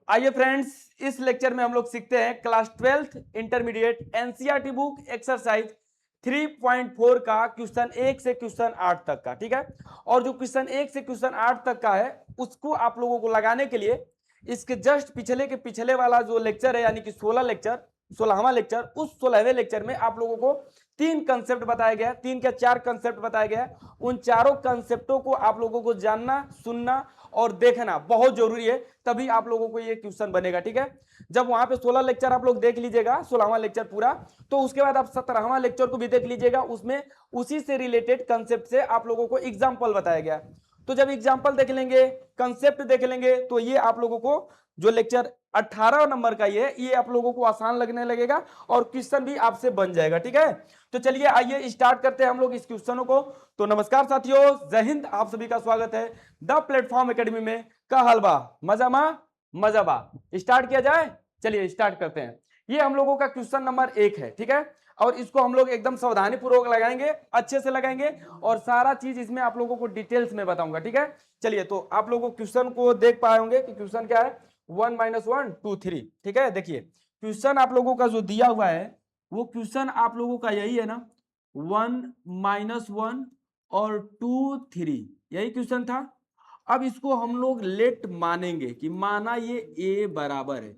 आइए फ्रेंड्स, इस लेक्चर में हम लोग सीखते हैं class 12th intermediate NCERT book exercise 3.4 का क्वेश्चन 1 से क्वेश्चन 8 तक का। ठीक है, और जो क्वेश्चन 1 से क्वेश्चन 8 तक का है उसको आप लोगों को लगाने के लिए इसके जस्ट पिछले के पिछले वाला जो लेक्चर है यानी कि 16 लेक्चर, 16वां लेक्चर, उस 16वें लेक्चर में आप लोगों को तीन कंसेप्ट बताया गया, तीन क्या चार कंसेप्ट बताया गया। उन चारों कंसेप्टों को आप लोगों को जानना, सुनना और देखना बहुत जरूरी है, तभी आप लोगों को ये क्वेश्चन बनेगा। ठीक है, जब वहां पे 16 लेक्चर आप लोग देख लीजिएगा, 16वां लेक्चर पूरा, तो उसके बाद आप 17वां लेक्चर को भी देख लीजिएगा। उसमें उसी से रिलेटेड कंसेप्ट से आप लोगों को एग्जाम्पल बताया गया। तो जब एग्जाम्पल देख लेंगे, कंसेप्ट देख लेंगे, तो ये आप लोगों को जो लेक्चर 18 नंबर का ये आप लोगों को आसान लगने लगेगा और क्वेश्चन भी आपसे बन जाएगा। ठीक है, तो चलिए आइए स्टार्ट करते हैं हम लोग इस क्वेश्चनों को। तो नमस्कार साथियों, जय हिंद, आप सभी का स्वागत है द प्लेटफॉर्म एकेडमी में। का हलवा मजामा मजाबा, स्टार्ट किया जाए। चलिए स्टार्ट करते हैं। ये हम लोगों का क्वेश्चन नंबर 1 है। ठीक है, और इसको हम लोग एकदम सावधानी पूर्वक लगाएंगे, अच्छे से लगाएंगे और सारा चीज इसमें आप लोगों को डिटेल्स में बताऊंगा। ठीक है, चलिए तो आप लोगों को क्वेश्चन को देख पाए होंगे कि क्वेश्चन क्या है, 1 - 1 2 3। ठीक है, देखिए क्वेश्चन आप लोगों का जो दिया हुआ है वो क्वेश्चन आप लोगों का यही है ना, 1 - 1 और 2 3, यही क्वेश्चन था। अब इसको हम लोग लेट मानेंगे कि माना ये ए बराबर है,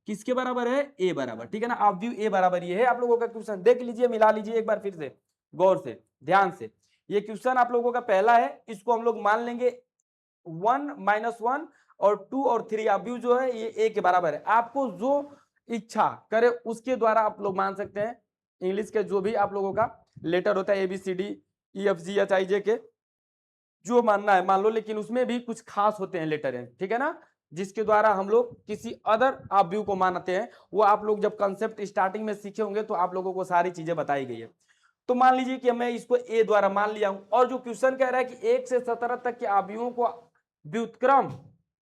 किसके बराबर है, ए बराबर। ठीक है ना, आप व्यू ए बराबर ये है आप लोगों का क्वेश्चन। देख लीजिए, मिला लीजिए एक बार फिर से गौर से, ध्यान से। ये क्वेश्चन आप लोगों का पहला है, इसको हम लोग मान लेंगे 1 - 1 और 2 और 3, आप व्यू जो है ये ए के बराबर है। आपको जो इच्छा करे उसके द्वारा आप लोग मान सकते हैं। इंग्लिश के जो भी आप लोगों का लेटर होता है, ABCD EFGHIJ के, जो मानना है मान लो, लेकिन उसमें भी कुछ खास होते हैं लेटर हैं। ठीक है ना, जिसके द्वारा हम लोग किसी अदर आप व्यू को मानते हैं। वो आप लोग जब कंसेप्ट स्टार्टिंग में सीखे होंगे तो आप लोगों को सारी चीजें बताई गई है। तो मान लीजिए कि मैं इसको ए द्वारा मान लिया हूं, और जो क्वेश्चन कह रहा है कि 1 से 17 तक के आव्यूहों को व्युत्क्रम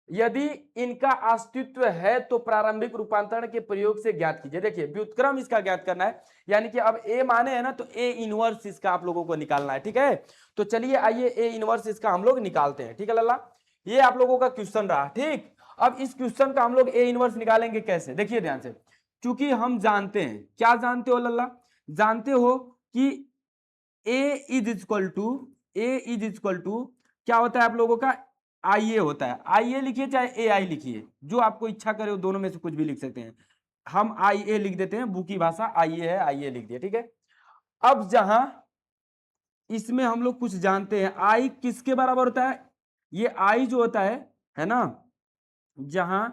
यदि इनका अस्तित्व है तो प्रारंभिक रूपांतरण के प्रयोग से ज्ञात कीजिए। देखिए व्युत्क्रम इसका ज्ञात करना है, यानी कि अब ए माने है ना, तो ए इनवर्स इसका आप लोगों को निकालना है। ठीक है, तो चलिए आइए ए इनवर्स इसका हम लोग निकालते हैं। ठीक है लल्ला, ये आप लोगों का क्वेश्चन रहा। ठीक, अब इस क्वेश्चन का हम लोग ए इनवर्स निकालेंगे कैसे, देखिए ध्यान से। क्योंकि हम जानते हैं, क्या जानते हो लल्ला, जानते हो कि ए इज इक्वल टू क्या होता है आप लोगों का, आई ए होता है। आई ए लिखिए चाहे ए आई लिखिए, जो आपको इच्छा करे वो दोनों में से कुछ भी लिख सकते हैं। हम आई ए लिख देते हैं, बुकी भाषा आई ए है, आई ए लिख दिया। ठीक है, अब जहां इसमें हम लोग कुछ जानते हैं, आई किसके बराबर होता है, ये आई जो होता है ना, जहां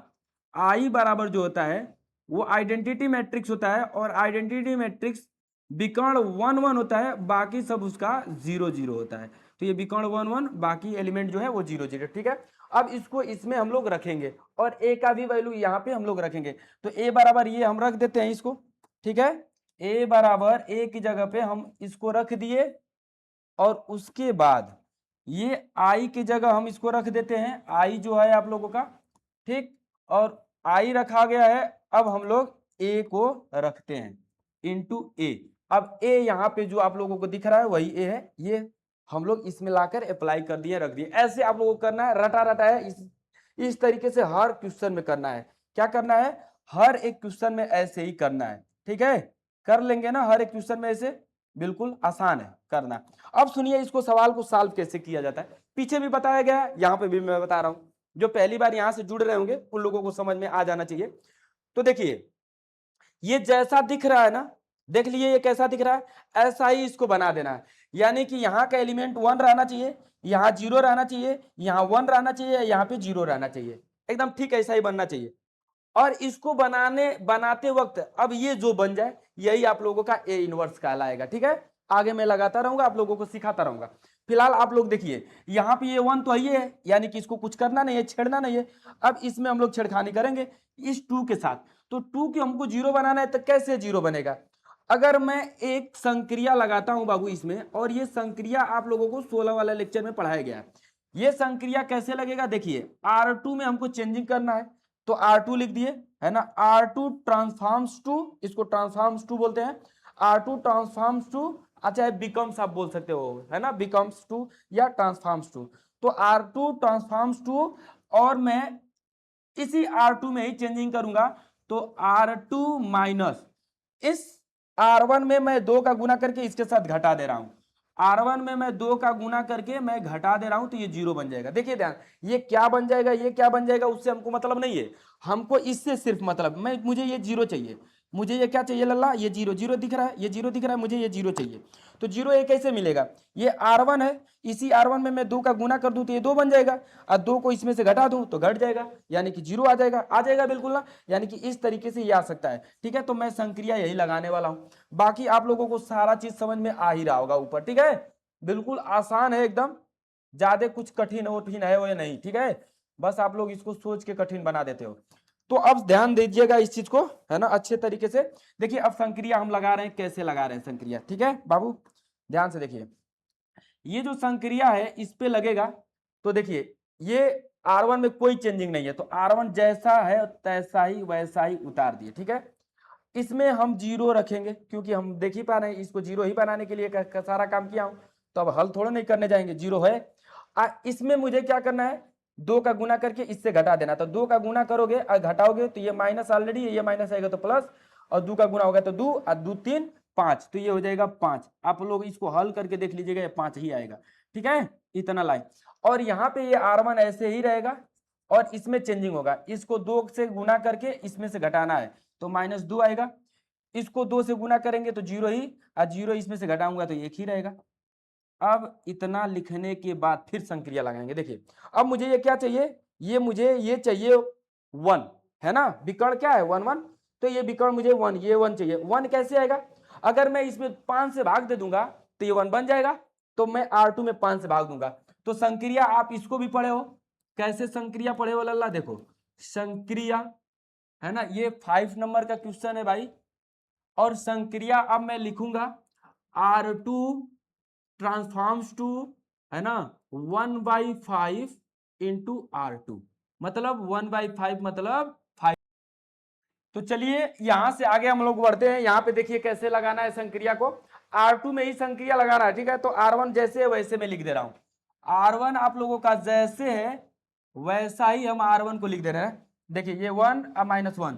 आई बराबर जो होता है वो आइडेंटिटी मैट्रिक्स होता है, और आइडेंटिटी मैट्रिक्स विकर्ण 1 1 होता है, बाकी सब उसका 0 0 होता है। तो ये विकर्ण 1 1, बाकी एलिमेंट जो है वो 0 0। ठीक है, अब इसको इसमें हम लोग रखेंगे और ए का भी वैल्यू यहाँ पे हम लोग रखेंगे। तो ए बराबर ये हम रख देते हैं इसको। ठीक है, ए बराबर ए की जगह पे हम इसको रख दिए, और उसके बाद ये आई की जगह हम इसको रख देते हैं, आई जो है आप लोगों का। ठीक, और आई रखा गया है, अब हम लोग ए को रखते हैं इंटू ए। अब ए यहाँ पे जो आप लोगों को दिख रहा है वही ए है, ये हम लोग इसमें लाकर अप्लाई कर दिए, रख दिए। ऐसे आप लोगों को करना है, रटा रटा है, इस तरीके से हर क्वेश्चन में करना है। क्या करना है, हर एक क्वेश्चन में ऐसे ही करना है। ठीक है, कर लेंगे ना हर एक क्वेश्चन में ऐसे, बिल्कुल आसान है करना। अब सुनिए इसको, सवाल को सॉल्व कैसे किया जाता है, पीछे भी बताया गया है, यहाँ पे भी मैं बता रहा हूं। जो पहली बार यहां से जुड़ रहे होंगे उन लोगों को समझ में आ जाना चाहिए। तो देखिए ये जैसा दिख रहा है ना, देख लीजिए ये कैसा दिख रहा है, ऐसा ही इसको बना देना है। यानी कि यहाँ का एलिमेंट 1 रहना चाहिए, यहाँ 0 रहना चाहिए, यहाँ 1 रहना चाहिए, यहाँ पे 0 रहना चाहिए, एकदम ठीक ऐसा ही बनना चाहिए। और इसको बनाते वक्त अब ये जो बन जाए यही आप लोगों का ए इनवर्स कहलाएगा। ठीक है, आगे मैं लगाता रहूंगा, आप लोगों को सिखाता रहूंगा। फिलहाल आप लोग देखिए यहाँ पे ये 1 तो ये है, यानी कि इसको कुछ करना नहीं है, छेड़ना नहीं है। अब इसमें हम लोग छेड़खानी करेंगे इस 2 के साथ। तो 2 की हमको 0 बनाना है, तो कैसे 0 बनेगा, अगर मैं एक संक्रिया लगाता हूं बाबू इसमें, और ये संक्रिया आप लोगों को 16 वाले लेक्चर में पढ़ाया गया है। ये संक्रिया कैसे लगेगा, देखिए R2 में हमको चेंजिंग करना है, तो R2 लिख दिए, है ना। R2 ट्रांसफॉर्म्स टू, इसको ट्रांसफॉर्म्स टू बोलते हैं, R2 ट्रांसफॉर्म्स टू, अच्छा बिकम्स आप बोल सकते हो, है ना, बिकम्स टू या ट्रांसफॉर्म्स टू। तो R2 ट्रांसफॉर्म्स टू, और मैं इसी R2 में ही चेंजिंग करूंगा तो R2 माइनस इस R1 में मैं 2 का गुना करके इसके साथ घटा दे रहा हूं, R1 में मैं 2 का गुना करके मैं घटा दे रहा हूं तो ये 0 बन जाएगा। देखिए ध्यान, ये क्या बन जाएगा, ये क्या बन जाएगा, उससे हमको मतलब नहीं है, हमको इससे सिर्फ मतलब मुझे ये 0 चाहिए, मुझे ये क्या चाहिए लल्ला, ये 0 0 दिख रहा है, ये 0 दिख रहा है, मुझे ये 0 चाहिए। तो 0 ये कैसे मिलेगा, ये R1 है, इसी R1 में मैं 2 का गुना कर दूं तो ये 2 बन जाएगा, और 2 को इसमें से घटा दूं तो घट जाएगा, यानी कि 0 आ जाएगा बिल्कुल ना, यानी कि इस तरीके से ये आ सकता है। ठीक है, तो मैं संक्रिया यही लगाने वाला हूं, बाकी आप लोगों को सारा चीज समझ में आ ही रहा होगा ऊपर। ठीक है, बिल्कुल आसान है एकदम, ज्यादा कुछ कठिन वठिन है वो या नहीं। ठीक है, बस आप लोग इसको सोच के कठिन बना देते हो। तो अब ध्यान दीजिएगा इस चीज को, है ना, अच्छे तरीके से। देखिए अब संक्रिया हम लगा रहे हैं, कैसे लगा रहे हैं संक्रिया, ठीक है बाबू, ध्यान से देखिए। ये जो संक्रिया है इस पे लगेगा, तो देखिए ये R1 में कोई चेंजिंग नहीं है, तो R1 जैसा है तैसा ही वैसा ही उतार दिए। ठीक है, इसमें हम 0 रखेंगे, क्योंकि हम देख ही पा रहे हैं इसको 0 ही बनाने के लिए सारा काम किया हूं, तो अब हल थोड़ा नहीं करने जाएंगे, 0 है। इसमें मुझे क्या करना है, 2 का गुना करके इससे घटा देना, तो 2 का गुना करोगे और घटाओगे तो ये माइनस ऑलरेडी, ये माइनस आएगा तो प्लस, और 2 का गुना होगा तो 2 और 2 3 5, तो ये हो जाएगा 5। आप लोग इसको हल करके देख लीजिएगा, ये 5 ही आएगा। ठीक है, इतना लाइन, और यहाँ पे ये R1 ऐसे ही रहेगा, और इसमें चेंजिंग होगा, इसको 2 से गुना करके इसमें से घटाना है तो -2 आएगा, इसको 2 से गुना करेंगे तो 0 ही, और 0 इसमें से घटाऊंगा तो 1 ही रहेगा। अब इतना लिखने के बाद फिर संक्रिया लगाएंगे। देखिए अब मुझे ये क्या चाहिए, मुझे ये चाहिए 1, है ना, विकर्ण क्या है 1 1, तो ये विकर्ण मुझे 1, ये 1 चाहिए। 1 कैसे आएगा, अगर मैं इसमें 5 से भाग दे दूंगा तो ये 1 बन जाएगा, तो मैं R2 में 5 से भाग दूंगा। तो संक्रिया आप इसको भी पढ़े हो, कैसे संक्रिया पढ़े हो लल्ला, देखो संक्रिया, है ना, ये 5 नंबर का क्वेश्चन है भाई। और संक्रिया अब मैं लिखूंगा R2 ट्रांसफॉर्म्स टू, है ना, 1/5 इंटू R2, मतलब 1/5 मतलब 5। तो चलिए यहां से आगे हम लोग बढ़ते हैं, यहां पे देखिए कैसे लगाना है संक्रिया को, R2 में ही संक्रिया लगाना है। ठीक है, तो R1 जैसे है वैसे मैं लिख दे रहा हूं, R1 आप लोगों का जैसे है वैसा ही हम R1 को लिख दे रहे हैं। देखिए ये 1 और -1,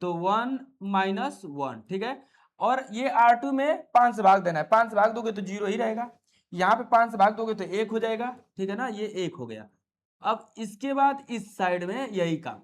तो 1 -1, ठीक है, और ये R2 में 5 से भाग देना है, 5 से भाग दोगे तो 0 ही रहेगा, यहाँ पे 5 से भाग दोगे तो 1 हो जाएगा। ठीक है ना, ये 1 हो गया। अब इसके बाद इस साइड में यही काम,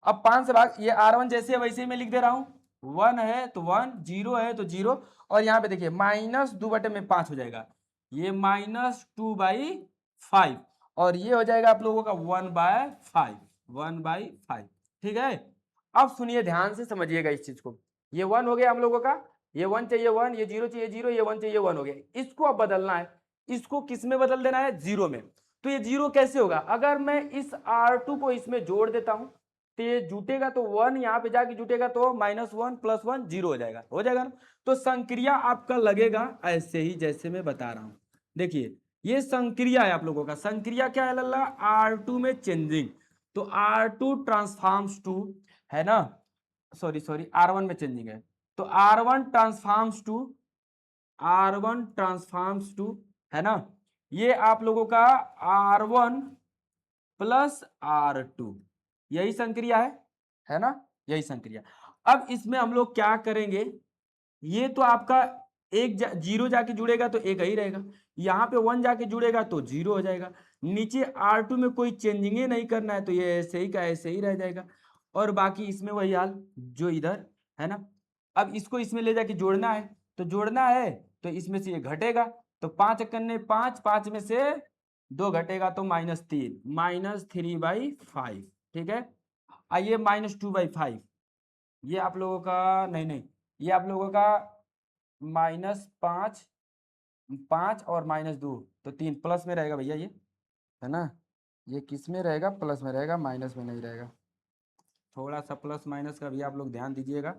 अब 5 से भाग, ये R1 जैसे है वैसे ही मैं लिख दे रहा हूं, 1 है तो 1, 0 है तो 0, और यहाँ पे देखिए -2/5 हो जाएगा, ये -2/5, और ये हो जाएगा आप लोगों का 1/5, 1/5। ठीक है, अब सुनिए ध्यान से समझिएगा इस चीज को, ये 1 हो गया हम लोगों का, ये 1 चाहिए 1, ये 0 चाहिए 0, ये 1 चाहिए 1 हो गया। इसको अब बदलना है, इसको किस में बदल देना है, 0 में। तो ये 0 कैसे होगा, अगर मैं इस R2 को इसमें जोड़ देता हूं तो ये जुटेगा, तो 1 यहाँ पे जाके जुटेगा तो -1 + 1 0 हो जाएगा ना। तो संक्रिया आपका लगेगा ऐसे ही जैसे मैं बता रहा हूं। देखिए ये संक्रिया है आप लोगों का, संक्रिया क्या है लल्ला, R2 में चेंजिंग, तो R2 ट्रांसफॉर्म्स टू, है ना, सॉरी R1 में चेंजिंग है, तो R1 transforms to, R1 transforms to, है ना, ये आप लोगों का R1 + R2, यही संक्रिया है ना, यही संक्रिया। अब इसमें हम लोग क्या करेंगे, ये तो आपका एक 0 जाके जुड़ेगा तो एक ही रहेगा, यहाँ पे 1 जाके जुड़ेगा तो 0 हो जाएगा, नीचे R2 में कोई चेंजिंग नहीं करना है तो ये ऐसे ही का ऐसे ही रह जाएगा, और बाकी इसमें वही हाल जो इधर, है ना। अब इसको इसमें ले जाके जोड़ना है, तो जोड़ना है तो इसमें से ये घटेगा, तो 5 एकन्ने 5, 5 में से 2 घटेगा तो -3, -3/5। ठीक है, आइए -2/5, ये आप लोगों का नहीं नहीं, ये आप लोगों का -5, 5 और -2, तो 3 प्लस में रहेगा भैया ये, है ना, ये किस में रहेगा, प्लस में रहेगा, माइनस में नहीं रहेगा, थोड़ा सा प्लस माइनस का भी आप लोग ध्यान दीजिएगा,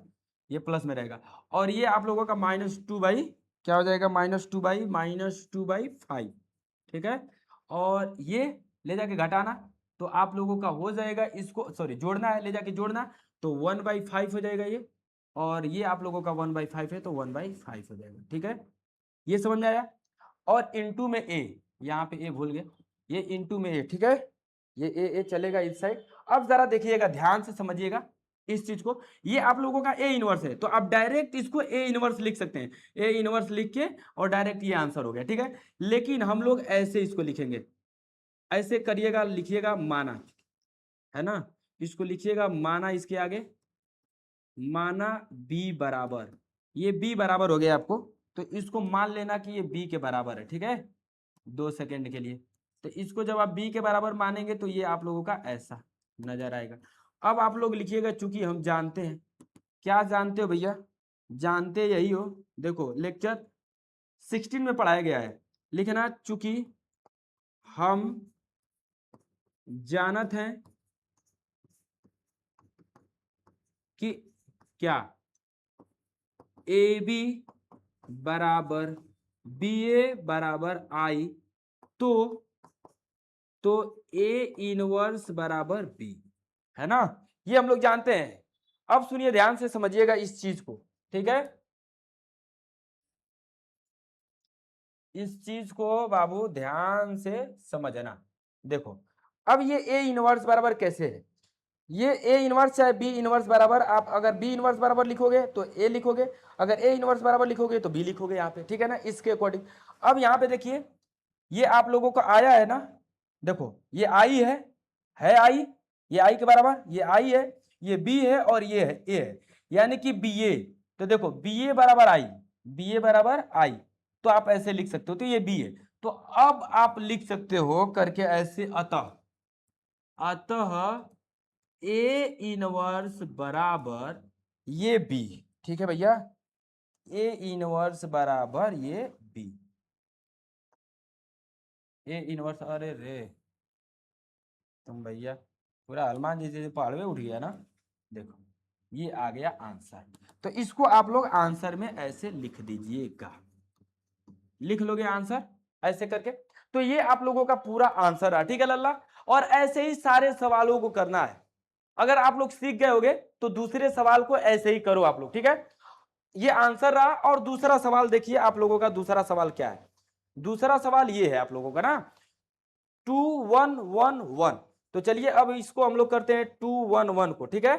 ये प्लस में रहेगा। और ये आप लोगों का -2 बाई क्या हो जाएगा, -2/5। ठीक है, और ये ले जाके घटाना, तो आप लोगों का हो जाएगा, इसको सॉरी जोड़ना है, ले जाके जोड़ना, तो 1/5 हो जाएगा ये, और ये आप लोगों का 1/5 है तो 1/5 हो जाएगा। ठीक है, ये समझ में आया। और इंटू में ए, यहाँ पे ए भूल गए, ये इंटू में ए, ठीक है, ये ए चलेगा इस साइड। अब जरा देखिएगा, ध्यान से समझिएगा इस चीज को, ये आप लोगों का ए इनवर्स है, तो आप डायरेक्ट इसको ए इनवर्स लिख सकते हैं, ए इनवर्स लिख के और डायरेक्ट ये आंसर हो गया, ठीक है। लेकिन हम लोग ऐसे इसको लिखेंगे, ऐसे करिएगा, लिखिएगा माना, है ना, इसको लिखिएगा माना, इसके आगे माना बी बराबर, ये बी बराबर हो गया आपको, तो इसको मान लेना कि ये बी के बराबर है, ठीक है, 2 सेकंड के लिए। तो इसको जब आप बी के बराबर मानेंगे तो ये आप लोगों का ऐसा नजर आएगा। अब आप लोग लिखिएगा, चूंकि हम जानते हैं, क्या जानते हो भैया, जानते यही हो, देखो लेक्चर 16 में पढ़ाया गया है, लिखना चूंकि हम जानत हैं कि क्या ए बी बराबर बी ए बराबर आई, तो ए इनवर्स बराबर बी, है ना, ये हम लोग जानते हैं। अब सुनिए, ध्यान से समझिएगा इस चीज को, ठीक है, इस चीज को बाबू ध्यान से समझना। देखो, अब ये ए इनवर्स बराबर कैसे है, ये ए इनवर्स चाहे बी इनवर्स बराबर, आप अगर बी इनवर्स बराबर लिखोगे तो ए लिखोगे, अगर ए इनवर्स बराबर लिखोगे तो बी लिखोगे यहाँ पे, ठीक है ना, इसके अकॉर्डिंग। अब यहाँ पे देखिए, ये आप लोगों को आया है ना, देखो ये आई है आई, ये आई के बराबर, ये आई है, ये बी है और ये है ए है, यानी कि बी ए। तो देखो बी ए बराबर आई, बी ए बराबर आई, तो आप ऐसे लिख सकते हो, तो ये बी है। तो अब आप लिख सकते हो करके ऐसे, अतः अतः ए इनवर्स बराबर ये बी, ठीक है भैया, ए इनवर्स बराबर ये बी, ए इनवर्स, अरे रे तुम भैया पूरा हनुमान जी जैसे पहाड़ में उठ गया ना, देखो ये आ गया आंसर। तो इसको आप लोग आंसर में ऐसे लिख दीजिएगा, लिख लोगे आंसर ऐसे करके, तो ये आप लोगों का पूरा आंसर है, ठीक है लल्ला। और ऐसे ही सारे सवालों को करना है, अगर आप लोग सीख गए होगे तो दूसरे सवाल को ऐसे ही करो आप लोग, ठीक है। ये आंसर रहा, और दूसरा सवाल देखिए आप लोगों का, दूसरा सवाल क्या है, दूसरा सवाल ये है आप लोगों का ना, 2 1 1 1। तो चलिए अब इसको हम लोग करते हैं 2 1 1 को, ठीक है,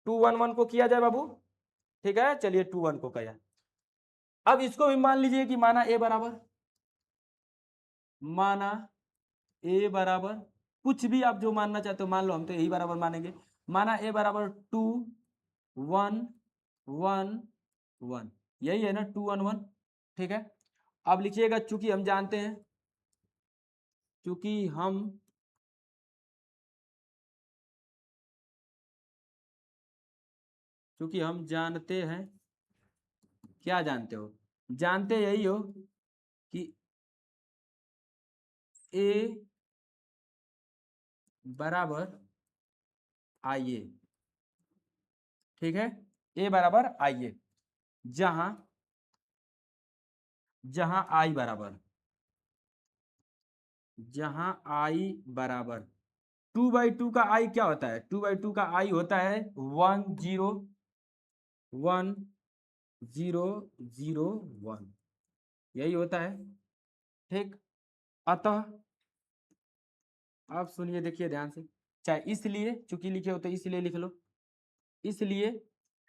2 1 1 को किया जाए बाबू, ठीक है, चलिए 2 1 को किया। अब इसको भी मान लीजिए कि माना ए बराबर, माना ए बराबर, कुछ भी आप जो मानना चाहते हो मान लो, हम तो यही बराबर मानेंगे, माना ए बराबर 2 1 1 1, यही है ना 2 1 1, ठीक है। अब लिखिएगा, चूंकि हम जानते हैं, चूंकि हम जानते हैं, क्या जानते हो, जानते यही हो कि ए बराबर आइए, ठीक है, ए बराबर आइए, जहां जहां आई बराबर, जहां आई बराबर 2/2 का आई क्या होता है, 2/2 का आई होता है 1 0 1 0 0 1, यही होता है, ठीक। अतः आप सुनिए, देखिए ध्यान से, चाहे इसलिए चूंकि लिखे होते इसलिए लिख लो, इसलिए,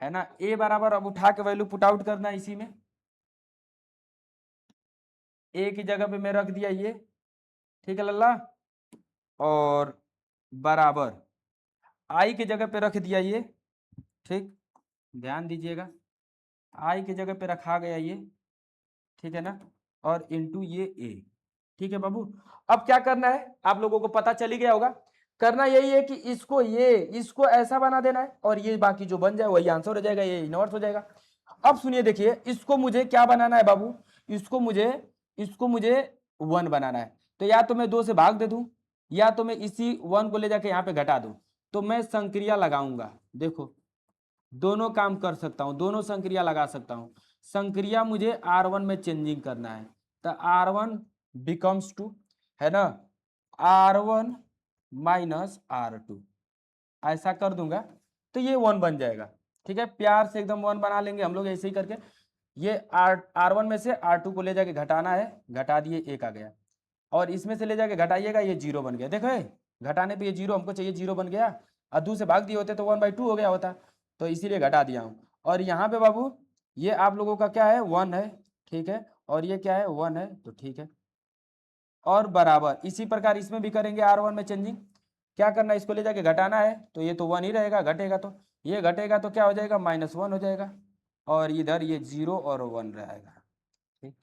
है ना, ए बराबर, अब उठा के वैल्यू पुट आउट करना इसी में, ए की जगह पे मैं रख दिया ये, ठीक है लल्ला, और बराबर आई की जगह पे रख दिया ये, ठीक, ध्यान दीजिएगा, आई की जगह पे रखा गया ये, ठीक है ना, और इंटू ये ए, ठीक है बाबू। अब क्या करना है आप लोगों को पता चल ही गया होगा, करना यही है कि इसको ऐसा बना देना है, और ये बाकी जो बन जाए वही आंसर हो जाएगा, ये इनवर्स हो जाएगा। अब सुनिए देखिए, इसको मुझे क्या बनाना है बाबू, इसको मुझे 1 बनाना है, तो या तो मैं 2 से भाग दे दूं, या तो मैं इसी 1 को ले जाके यहाँ पे घटा दूं, तो मैं संक्रिया लगाऊंगा, देखो दोनों काम कर सकता हूं, दोनों संक्रिया लगा सकता हूं। संक्रिया मुझे R1 में चेंजिंग करना है, तो R1 बिकम्स 2, है ना, R1 माइनस R2, ऐसा कर दूंगा तो ये 1 बन जाएगा, ठीक है, प्यार से एकदम 1 बना लेंगे हम लोग ऐसे ही करके। ये R1 में से R2 को ले जाके घटाना है, घटा दिए 1 आ गया, और इसमें से ले जाके घटाइएगा, ये 0 बन गया, देखो घटाने पे ये 0 हमको चाहिए 0 बन गया, और 2 से भाग दिए होते तो 1/2 हो गया होता, तो इसीलिए घटा दिया हूँ। और यहाँ पे बाबू ये आप लोगों का क्या है 1 है, ठीक है, और ये क्या है 1 है, तो ठीक है। और बराबर इसी प्रकार इसमें भी करेंगे R1 में चेंजिंग, क्या करना है इसको ले जाके घटाना है, तो ये तो 1 ही रहेगा, घटेगा तो ये घटेगा तो क्या हो जाएगा -1 हो जाएगा, और इधर ये 0 और 1 रहेगा, ठीक,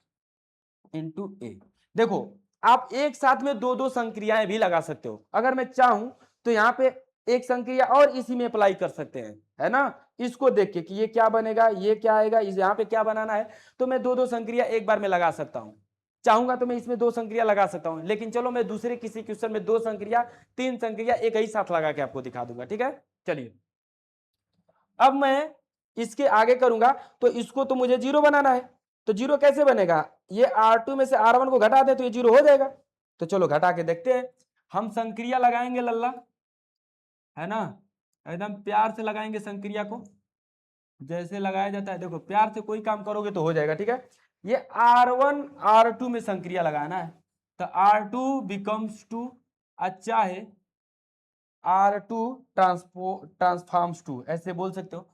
इंटू ए। देखो आप एक साथ में दो दो संक्रियाएं भी लगा सकते हो, अगर मैं चाहूं तो यहाँ पे एक संक्रिया और इसी में अप्लाई कर सकते हैं, है ना, इसको देख के कि ये क्या बनेगा, ये क्या आएगा, इस यहाँ पे क्या बनाना है, तो मैं दो दो संक्रिया एक बार में लगा सकता हूँ, चाहूंगा तो मैं इसमें दो संक्रिया लगा सकता हूं, लेकिन चलो मैं दूसरे किसी क्वेश्चन में 2 संक्रिया 3 संक्रिया एक ही साथ लगा के आपको दिखा दूंगा, ठीक है। चलिए अब मैं इसके आगे करूंगा, तो इसको तो मुझे 0 बनाना है, तो 0 कैसे बनेगा, ये R2 में से R1 को घटा दे तो ये 0 हो जाएगा, तो चलो घटा के देखते हैं। हम संक्रिया लगाएंगे लल्ला, है ना, एकदम प्यार से लगाएंगे संक्रिया को, जैसे लगाया जाता है, देखो प्यार से कोई काम करोगे तो हो जाएगा, ठीक है। ये R1 R2 में संक्रिया लगाना है, तो R2 बिकम्स टू, अच्छा है R2 ट्रांसफॉर्म्स टू, ऐसे बोल सकते हो।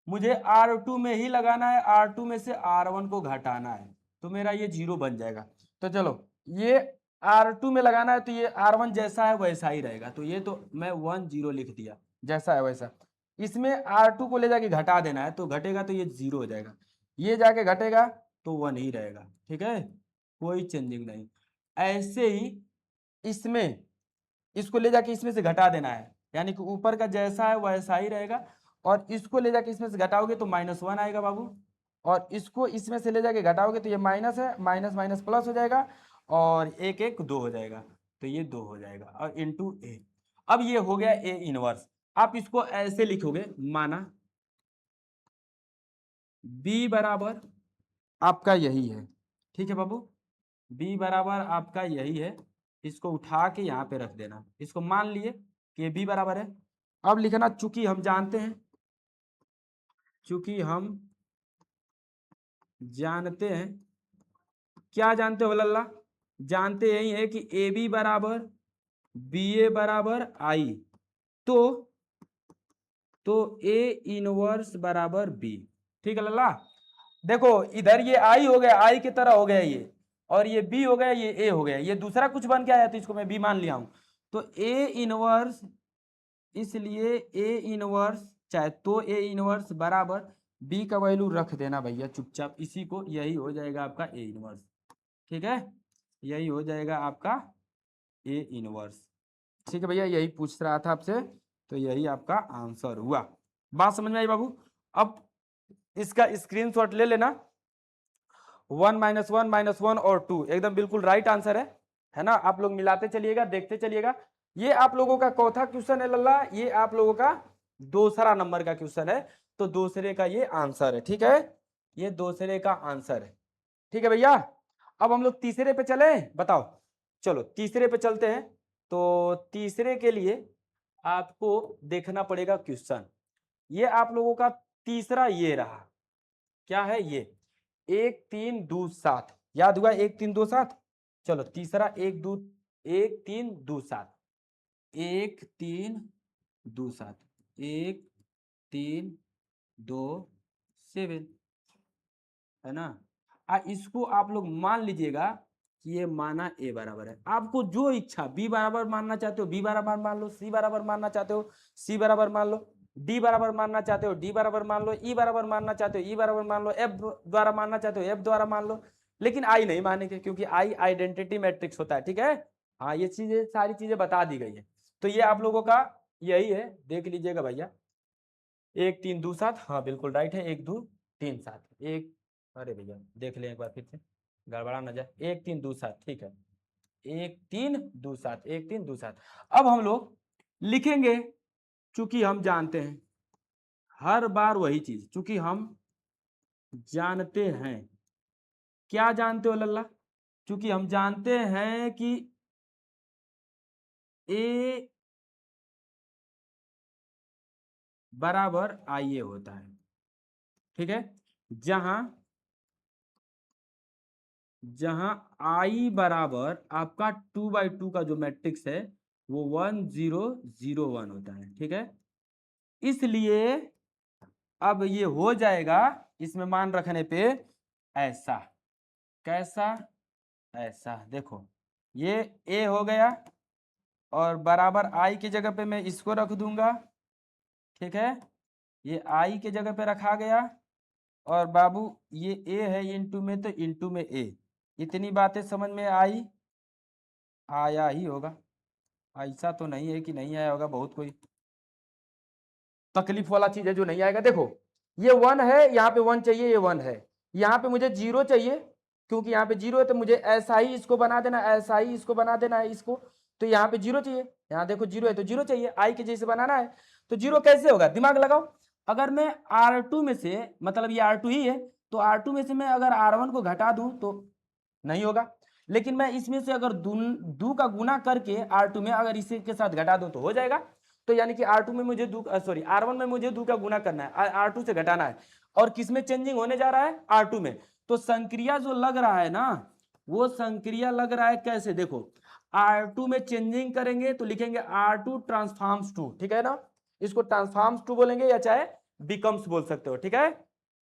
मुझे R2 में ही लगाना है, R2 में से R1 को घटाना है, तो मेरा ये 0 बन जाएगा। तो चलो ये R2 में लगाना है, तो ये R1 जैसा है वैसा ही रहेगा, तो ये तो मैं 1 0 लिख दिया, जैसा है वैसा। इसमें R2 को ले जाके घटा देना है, तो घटेगा तो ये 0 हो जाएगा, ये जाके घटेगा तो 1 ही रहेगा, ठीक है, कोई चेंजिंग नहीं। ऐसे ही इसमें इसको ले जाके इसमें से घटा देना है, यानी कि ऊपर का जैसा है वैसा ही रहेगा, और इसको ले जाके इसमें से घटाओगे तो -1 आएगा बाबू, और इसको इसमें से ले जाके घटाओगे तो ये माइनस है, माइनस माइनस प्लस हो जाएगा, और एक एक 2 हो जाएगा, तो ये 2 हो जाएगा, और इंटू ए। अब ये हो गया ए इनवर्स। आप इसको ऐसे लिखोगे, माना बी बराबर आपका यही है, ठीक है बाबू, बी बराबर आपका यही है, इसको उठा के यहाँ पे रख देना, इसको मान लिए कि बी बराबर है। अब लिखना चूंकि हम जानते हैं, चूंकि हम जानते हैं, क्या जानते हो लल्ला, जानते यही है कि ए बी बराबर बी ए बराबर आई, तो ए इनवर्स बराबर बी, ठीक है लल्ला। देखो इधर ये आई हो गया, आई की तरह हो गया ये, और ये बी हो गया, ये ए हो गया, ये दूसरा कुछ बन के आया तो इसको मैं बी मान लिया हूं, तो ए इनवर्स, इसलिए ए इनवर्स, चाहे तो ए इनवर्स बराबर बी का वैल्यू रख देना भैया चुपचाप, इसी को, यही हो जाएगा आपका ए इनवर्स, ठीक है, यही हो जाएगा आपका ए इनवर्स, ठीक है भैया, यही पूछ रहा था आपसे, तो यही आपका आंसर हुआ। बात समझ में आई बाबू। अब इसका स्क्रीनशॉट ले लेना, 1 -1 -1 और 2 एकदम बिल्कुल राइट आंसर है ना, आप लोग मिलाते चलिएगा, देखते चलिएगा। ये आप लोगों का चौथा क्वेश्चन है लल्ला, ये आप लोगों का दूसरा नंबर का क्वेश्चन है, तो दूसरे का ये आंसर है, ठीक है, ये दूसरे का आंसर है, ठीक है भैया। अब हम लोग तीसरे पे चले, बताओ, चलो तीसरे पे चलते हैं। तो तीसरे के लिए आपको देखना पड़ेगा क्वेश्चन, ये आप लोगों का तीसरा ये रहा, क्या है ये 1 3 2 7, याद हुआ 1 3 2 7, चलो तीसरा 1 2 1 3 2 7, 1 3 2 7, 1 3 2 7, है ना। इसको आप लोग मान लीजिएगा कि ये माना ए बराबर है, आपको जो इच्छा बी बराबर मानना चाहते हो बी बराबर मान लो, सी बराबर मानना चाहते हो सी बराबर मान लो, डी बराबर मानना चाहते हो डी बराबर मान लो, ई बराबर मानना चाहते हो ई बराबर मान लो, एफ द्वारा मानना चाहते हो एफ द्वारा मान लो, लेकिन आई नहीं मानेंगे क्योंकि आई आइडेंटिटी मैट्रिक्स होता है, ठीक है। हाँ ये चीजें सारी चीजें बता दी गई है, तो ये आप लोगों का यही है, देख लीजिएगा भैया 1 3 2 7, हाँ बिल्कुल राइट है, 1 2 3 7 एक, अरे भैया देख लें एक बार फिर से, गड़बड़ा न जाए, 1 3 2 7, ठीक है, 1 3 2 7 1 3 2 7। अब हम लोग लिखेंगे, चूंकि हम जानते हैं, हर बार वही चीज, चूंकि हम जानते हैं, क्या जानते हो लल्ला, चूंकि हम जानते हैं कि ए बराबर आई ए होता है, ठीक है, जहां जहां आई बराबर आपका 2/2 का जो मैट्रिक्स है वो 1001 होता है, ठीक है। इसलिए अब ये हो जाएगा इसमें मान रखने पे ऐसा, कैसा, ऐसा, देखो ये ए हो गया और बराबर आई की जगह पे मैं इसको रख दूंगा, ठीक है। ये आई के जगह पे रखा गया और बाबू ये ए है इंटू में तो इंटू में ए। इतनी बातें समझ में आई, आया ही होगा, ऐसा तो नहीं है कि नहीं आया होगा, बहुत कोई तकलीफ वाला चीज है जो नहीं आएगा। देखो ये 1 है, यहाँ पे 1 चाहिए, ये 1 है, यहाँ पे मुझे 0 चाहिए, क्योंकि यहाँ पे 0 है तो मुझे ऐसा ही इसको बना देना, ऐसा ही इसको बना देना है इसको, तो यहाँ पे 0 चाहिए, यहाँ देखो 0 है तो 0 चाहिए, आई के जैसे बनाना है। तो 0 कैसे होगा, दिमाग लगाओ। अगर मैं R2 में से, मतलब ये R2 ही है, तो R2 में से मैं अगर R1 को घटा दूं तो नहीं होगा, लेकिन मैं इसमें से अगर दो का गुना करके R2 में अगर इसी के साथ घटा दूं तो हो जाएगा। तो यानी कि R2 में मुझे R1 में मुझे 2 का गुना करना है, R2 से घटाना है, और किस में चेंजिंग होने जा रहा है, R2 में। तो संक्रिया जो लग रहा है ना, वो संक्रिया लग रहा है कैसे, देखो R2 में चेंजिंग करेंगे तो लिखेंगे R2 ट्रांसफॉर्म्स टू, ठीक है ना, इसको ट्रांसफॉर्म्स टू बोलेंगे या चाहे बिकम्स बोल सकते हो, ठीक है,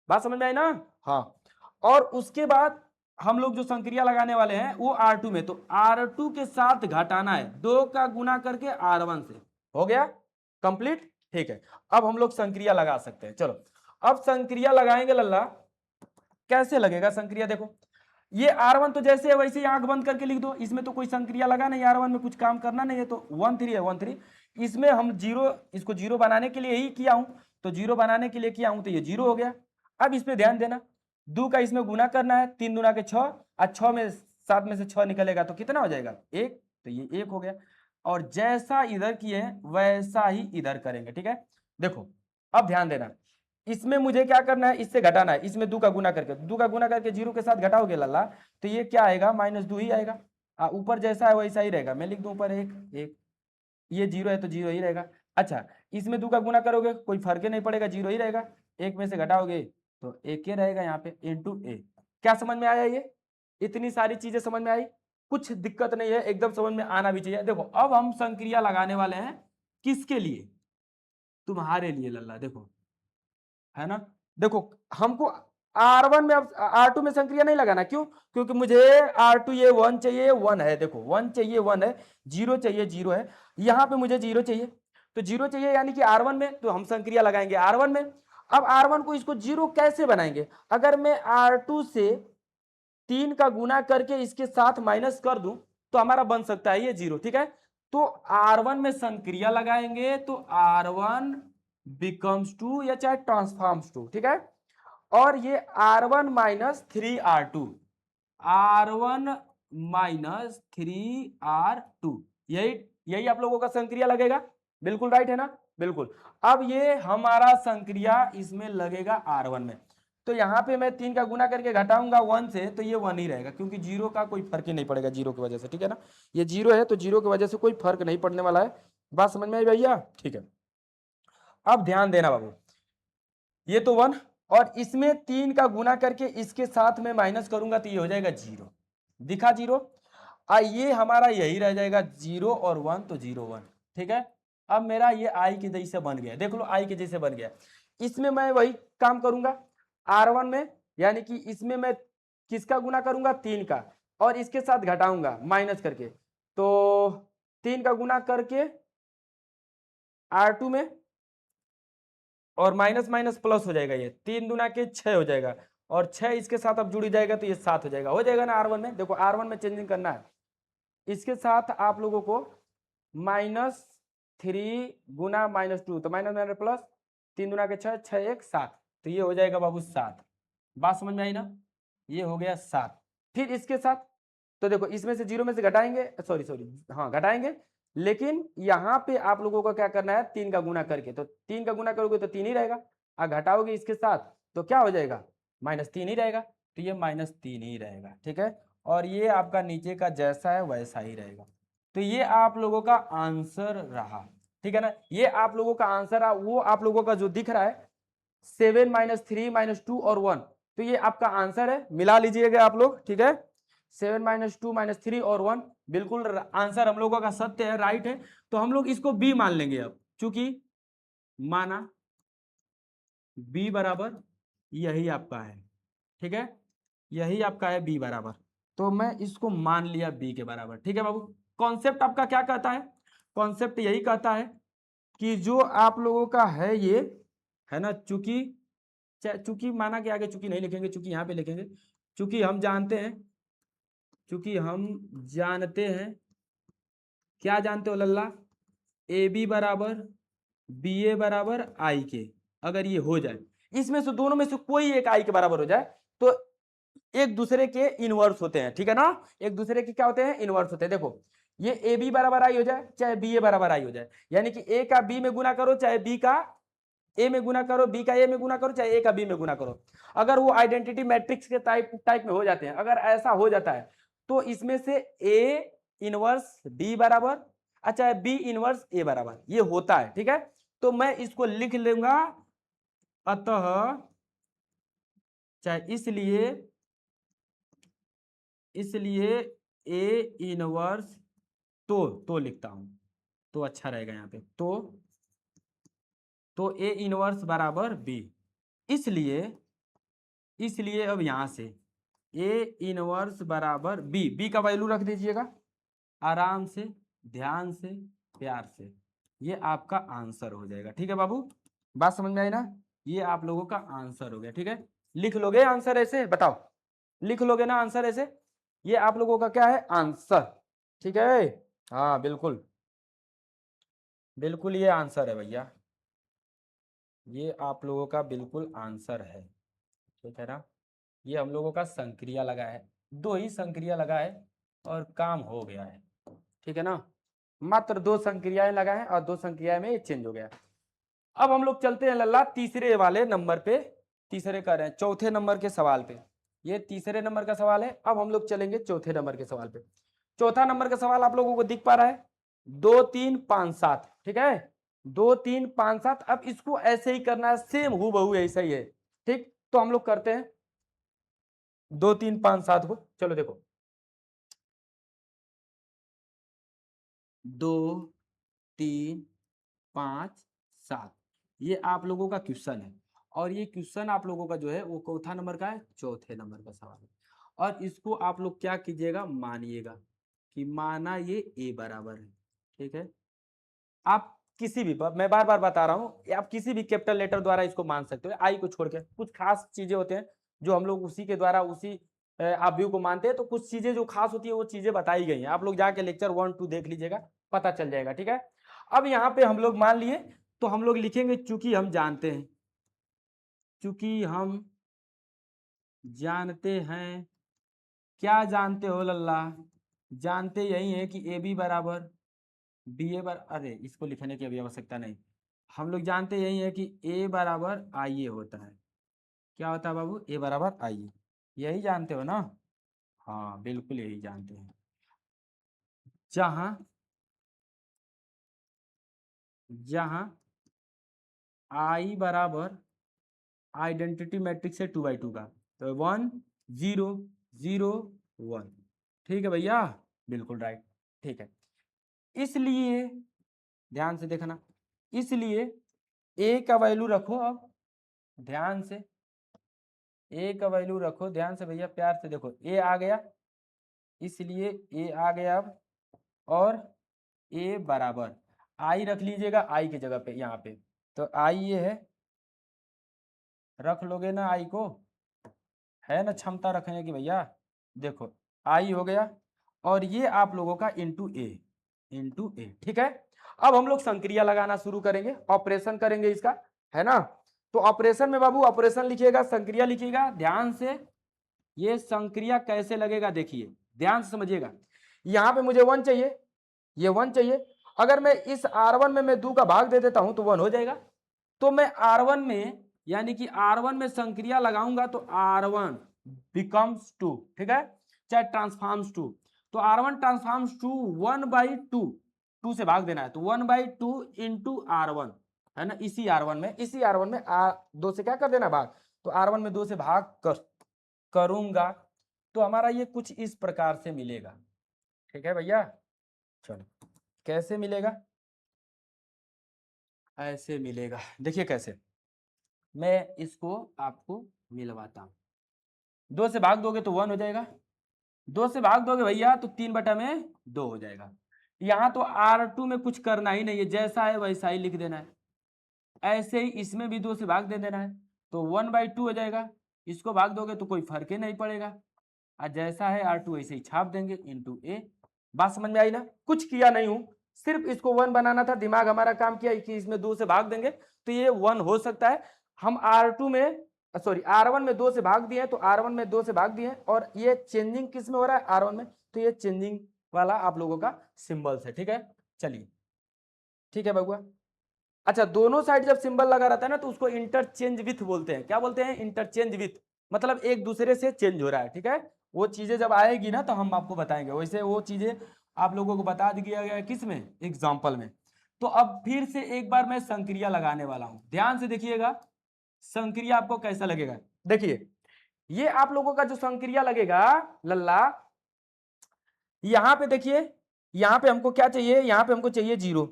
बात समझ में आई ना। हाँ, और उसके बाद हम लोग जो संक्रिया लगाने वाले हैं वो R2 में, तो R2 के साथ घटाना है, 2 का गुना करके R1 से, हो गया कंप्लीट, ठीक है। अब हम लोग संक्रिया लगा सकते हैं, चलो अब संक्रिया लगाएंगे लल्ला। कैसे लगेगा संक्रिया, देखो ये R1 तो जैसे है वैसे ही आंख बंद करके लिख दो, इसमें तो कोई संक्रिया लगा नहीं, R1 में कुछ काम करना नहीं है, तो 1 3 है 1 3, इसमें हम जीरो, इसको जीरो बनाने के लिए ही किया हूं, तो जीरो बनाने के लिए किया हूं तो ये जीरो हो गया। अब इस पे ध्यान देना, 2 का इसमें गुना करना है, 3 दूना के 6, और 6 में 7 में से 6 निकलेगा तो कितना हो जाएगा 1, तो ये 1 हो गया। और जैसा इधर किए वैसा ही इधर करेंगे, ठीक है। देखो अब ध्यान देना, इसमें मुझे क्या करना है, इससे घटाना है, इसमें 2 का गुना करके, 2 का गुना करके 0 के साथ घटाओगे लल्ला, तो ये क्या आएगा, -2 ही आएगा। ऊपर जैसा है वैसा ही रहेगा, मैं लिख दूं ऊपर 1 1, ये 0 है तो 0 ही रहेगा। अच्छा, इसमें 2 का गुना करोगे कोई फर्क ही नहीं पड़ेगा, 0 ही रहेगा, 1 में से घटाओगे तो 1 ही रहेगा यहाँ पे, इंटू ए। क्या समझ में आया, ये इतनी सारी चीजें समझ में आई, कुछ दिक्कत नहीं है, एकदम समझ में आना भी चाहिए। देखो अब हम संक्रिया लगाने वाले हैं, किसके लिए, तुम्हारे लिए लल्ला, देखो है ना। देखो हमको R1 में, अब R2 में संक्रिया नहीं लगाना, क्यों, क्योंकि मुझे R2 ये 1 चाहिए, 1 है, देखो 1 चाहिए 1 है, 0 चाहिए 0 है, यहाँ पे मुझे 0 चाहिए, तो 0 चाहिए यानी कि R1 में, तो हम संक्रिया लगाएंगे R1 में। अब R1 को इसको 0 कैसे बनाएंगे, अगर मैं R2 से 3 का गुना करके इसके साथ माइनस कर दूं तो हमारा बन सकता है ये 0, ठीक है। तो R1 में संक्रिया लगाएंगे तो R1 बिकम्स 2 या चाहे ट्रांसफॉर्म्स 2, ठीक है। और ये R1 minus 3R2, R1 minus 3R2, यही यही आप लोगों का संक्रिया लगेगा, बिल्कुल राइट है ना, बिल्कुल। अब ये हमारा संक्रिया इसमें लगेगा R1 में, तो यहाँ पे मैं 3 का गुना करके घटाऊंगा 1 से, तो ये 1 ही रहेगा, क्योंकि 0 का कोई फर्क ही नहीं पड़ेगा 0 की वजह से, ठीक है ना, ये 0 है तो 0 की वजह से कोई फर्क नहीं पड़ने वाला है। बात समझ में आई भैया, ठीक है। अब ध्यान देना बाबू, ये तो 1, और इसमें 3 का गुना करके इसके साथ में माइनस करूंगा तो ये हो जाएगा 0, दिखा 0, ये हमारा यही रह जाएगा 0 और 1, तो 0 1, ठीक है। अब मेरा ये आई के जैसे बन गया, देख लो आई के जैसे बन गया। इसमें मैं वही काम करूंगा R1 में, यानी कि इसमें मैं किसका गुना करूंगा, 3 का, और इसके साथ घटाऊंगा माइनस करके, तो 3 का गुना करके R2 में, और माइनस माइनस प्लस हो जाएगा, ये 3 दूना के 6 हो जाएगा, और 6 इसके साथ अब जुड़ जाएगा तो ये 7 हो जाएगा ना R1 में। देखो R1 में चेंजिंग करना है, इसके साथ आप लोगों को -3 गुना -2, तो माइनस माइनस प्लस, 3 दूना के 6, 6 1 7, तो ये हो जाएगा बाबू 7। बात समझ में आई ना, ये हो गया 7। फिर इसके साथ, तो देखो इसमें से 0 में से घटाएंगे, सॉरी सॉरी हाँ घटाएंगे, लेकिन यहाँ पे आप लोगों को क्या करना है, 3 का गुना करके, तो 3 का गुना करोगे तो 3 ही रहेगा, और घटाओगे इसके साथ तो क्या हो जाएगा, -3 ही रहेगा, तो ये -3 ही रहेगा, ठीक है। और ये आपका नीचे का जैसा है वैसा ही रहेगा, तो ये आप लोगों का आंसर रहा, ठीक है ना। ये आप लोगों का आंसर रहा, वो आप लोगों का जो दिख रहा है 7 -3 -2 और 1, तो ये आपका आंसर है, मिला लीजिएगा आप लोग, ठीक है। 7 -2 -3 और 1 बिल्कुल आंसर हम लोगों का सत्य है, राइट है, तो हम लोग इसको बी मान लेंगे अब, चूंकि माना बी बराबर यही आपका है, ठीक है, यही आपका है बी बराबर, तो मैं इसको मान लिया बी के बराबर, ठीक है बाबू। कॉन्सेप्ट आपका क्या कहता है, कॉन्सेप्ट यही कहता है कि जो आप लोगों का है ये, है ना, चूंकि चूंकि माना के आगे चूंकि नहीं लिखेंगे, चूंकि यहाँ पे लिखेंगे, चूंकि हम जानते हैं, चूंकि हम जानते हैं, क्या जानते हो लल्ला, ए बी बराबर बी ए बराबर आई के, अगर ये हो जाए, इसमें से दोनों में से कोई एक आई के बराबर हो जाए, तो एक दूसरे के इनवर्स होते हैं, ठीक है ना, एक दूसरे के क्या होते हैं, इनवर्स होते हैं। देखो ये ए बी बराबर आई हो जाए चाहे बी ए बराबर आई हो जाए, यानी कि ए का बी में गुना करो चाहे बी का ए में गुना करो, बी का ए में गुना करो चाहे ए का बी में गुना करो, अगर वो आइडेंटिटी मैट्रिक्स के टाइप में हो जाते हैं, अगर ऐसा हो जाता है तो इसमें से ए इनवर्स बी बराबर अच्छा बी इनवर्स ए बराबर ये होता है, ठीक है, तो मैं इसको लिख लूंगा, अतः चाहे इसलिए ए इनवर्स तो लिखता हूं, तो अच्छा रहेगा यहाँ पे, तो ए इनवर्स बराबर बी, इसलिए अब यहां से ए इनवर्स बराबर बी का वैल्यू रख दीजिएगा आराम से, ध्यान से, प्यार से, ये आपका आंसर हो जाएगा, ठीक है बाबू, बात समझ में आई ना, ये आप लोगों का आंसर हो गया, ठीक है, लिख लोगे आंसर ऐसे, बताओ लिख लोगे ना आंसर ऐसे, ये आप लोगों का क्या है आंसर, ठीक है, हाँ बिल्कुल बिल्कुल ये आंसर है भैया, ये आप लोगों का बिल्कुल आंसर है, ठीक है ना, ये हम लोगों का संक्रिया लगा है, दो ही संक्रिया लगा है और काम हो गया है, ठीक है ना, मात्र दो संक्रियाएं लगा है और दो संक्रियाएं में चेंज हो गया। अब हम लोग चलते हैं लल्ला तीसरे वाले नंबर पे, तीसरे कर रहे हैं चौथे नंबर के सवाल पे, ये तीसरे नंबर का सवाल है, अब हम लोग चलेंगे चौथे नंबर के सवाल पे। चौथा नंबर का सवाल आप लोगों को दिख पा रहा है 2 3 5 7, ठीक है, 2 3 5 7, अब इसको ऐसे ही करना है, सेम हूबहू ऐसा ही है, ठीक, तो हम लोग करते हैं 2 3 5 7 को, चलो देखो 2 3 5 7, ये आप लोगों का क्वेश्चन है, और ये क्वेश्चन आप लोगों का जो है वो चौथा नंबर का है, चौथे नंबर का सवाल है, और इसको आप लोग क्या कीजिएगा, मानिएगा कि माना ये ए बराबर है, ठीक है, आप किसी भी मैं बार बार बता रहा हूं, आप किसी भी कैपिटल लेटर द्वारा इसको मान सकते हो, आई को छोड़ के, कुछ खास चीजें होते हैं जो हम लोग उसी के द्वारा उसी आप व्यू को मानते हैं, तो कुछ चीजें जो खास होती है वो चीजें बताई गई हैं, आप लोग जाके लेक्चर 1 2 देख लीजिएगा, पता चल जाएगा, ठीक है। अब यहाँ पे हम लोग मान लिए, तो हम लोग लिखेंगे चूंकि हम जानते हैं, चूंकि हम जानते हैं, क्या जानते हो लल्ला, जानते यही है कि ए बी बराबर बी ए बराबर, अरे इसको लिखने की अभी आवश्यकता नहीं, हम लोग जानते यही है कि ए बराबर आई ए होता है, क्या होता है बाबू, ए बराबर आई ए, यही जानते हो ना, हाँ बिल्कुल यही जानते हैं, जहां जहां आई बराबर आइडेंटिटी मैट्रिक्स है 2 by 2 का, तो 1 0 0 1, ठीक है भैया, बिल्कुल राइट, ठीक है, इसलिए ध्यान से देखना, इसलिए ए का वैल्यू रखो, अब ध्यान से ए का वैल्यू रखो, ध्यान से भैया, प्यार से देखो, ए आ गया, इसलिए ए आ गया अब, और ए बराबर आई रख लीजिएगा आई की जगह पे, यहाँ पे तो आई ये है, रख लोगे ना आई को, है ना क्षमता रखने की भैया, देखो आई हो गया, और ये आप लोगों का इंटू ए, ठीक है। अब हम लोग संक्रिया लगाना शुरू करेंगे, ऑपरेशन करेंगे इसका, है ना, तो ऑपरेशन में बाबू ऑपरेशन लिखिएगा, संक्रिया लिखिएगा ध्यान से, ये संक्रिया कैसे लगेगा देखिए, ध्यान से समझिएगा, यहाँ पे मुझे 1 चाहिए, ये 1 चाहिए, अगर मैं इस R1 में मैं 2 का भाग दे देता हूं तो 1 हो जाएगा, तो मैं R1 में यानी कि R1 में संक्रिया लगाऊंगा तो R1 बिकम्स 2, ठीक है, चाहे ट्रांसफॉर्म्स 2, तो R1 ट्रांसफॉर्म्स 2 1/2, 2 से भाग देना है, तो 1/2 इंटू R1, है ना, इसी R1 में 2 से क्या कर देना भाग, तो R1 में 2 से भाग करूंगा, तो हमारा ये कुछ इस प्रकार से मिलेगा, ठीक है भैया, चलो कैसे मिलेगा, ऐसे मिलेगा, देखिए कैसे, मैं इसको आपको मिलवाता हूँ। 2 से भाग दोगे तो 1 हो जाएगा, 2 से भाग दोगे भैया तो 3/2 हो जाएगा। यहाँ तो R2 में कुछ करना ही नहीं है, जैसा है वैसा ही लिख देना है। ऐसे ही इसमें भी 2 से भाग दे देना है तो 1/2 हो जाएगा। इसको भाग दोगे तो कोई फर्क ही नहीं पड़ेगा, और जैसा है R2 वैसे ही छाप देंगे इंटू ए। बात समझ में आई ना, कुछ किया नहीं हूं, सिर्फ इसको 1 बनाना था, दिमाग हमारा काम किया कि इसमें 2 से भाग देंगे तो ये 1 हो सकता है। हम R2 में सॉरी R1 में 2 से भाग दिए तो R1 में 2 से भाग दिए, और ये चेंजिंग किस में हो रहा है, R1 में, तो ये चेंजिंग वाला आप लोगों का सिंबल्स है। ठीक है, चलिए ठीक है बबुआ। अच्छा, दोनों साइड जब सिंबल लगा रहता है ना तो उसको इंटरचेंज विथ बोलते हैं। क्या बोलते हैं, इंटरचेंज विथ, मतलब एक दूसरे से चेंज हो रहा है। ठीक है, वो चीजें जब आएगी ना तो हम आपको बताएंगे, वैसे वो चीजें आप लोगों को बता दिया गया है किस में, एग्जाम्पल में। तो अब फिर से एक बार मैं संक्रिया लगाने वाला हूं, ध्यान से देखिएगा संक्रिया आपको कैसा लगेगा। देखिए ये आप लोगों का जो संक्रिया लगेगा लल्ला, यहां पे देखिए, यहां पे हमको क्या चाहिए, यहां पे हमको चाहिए 0।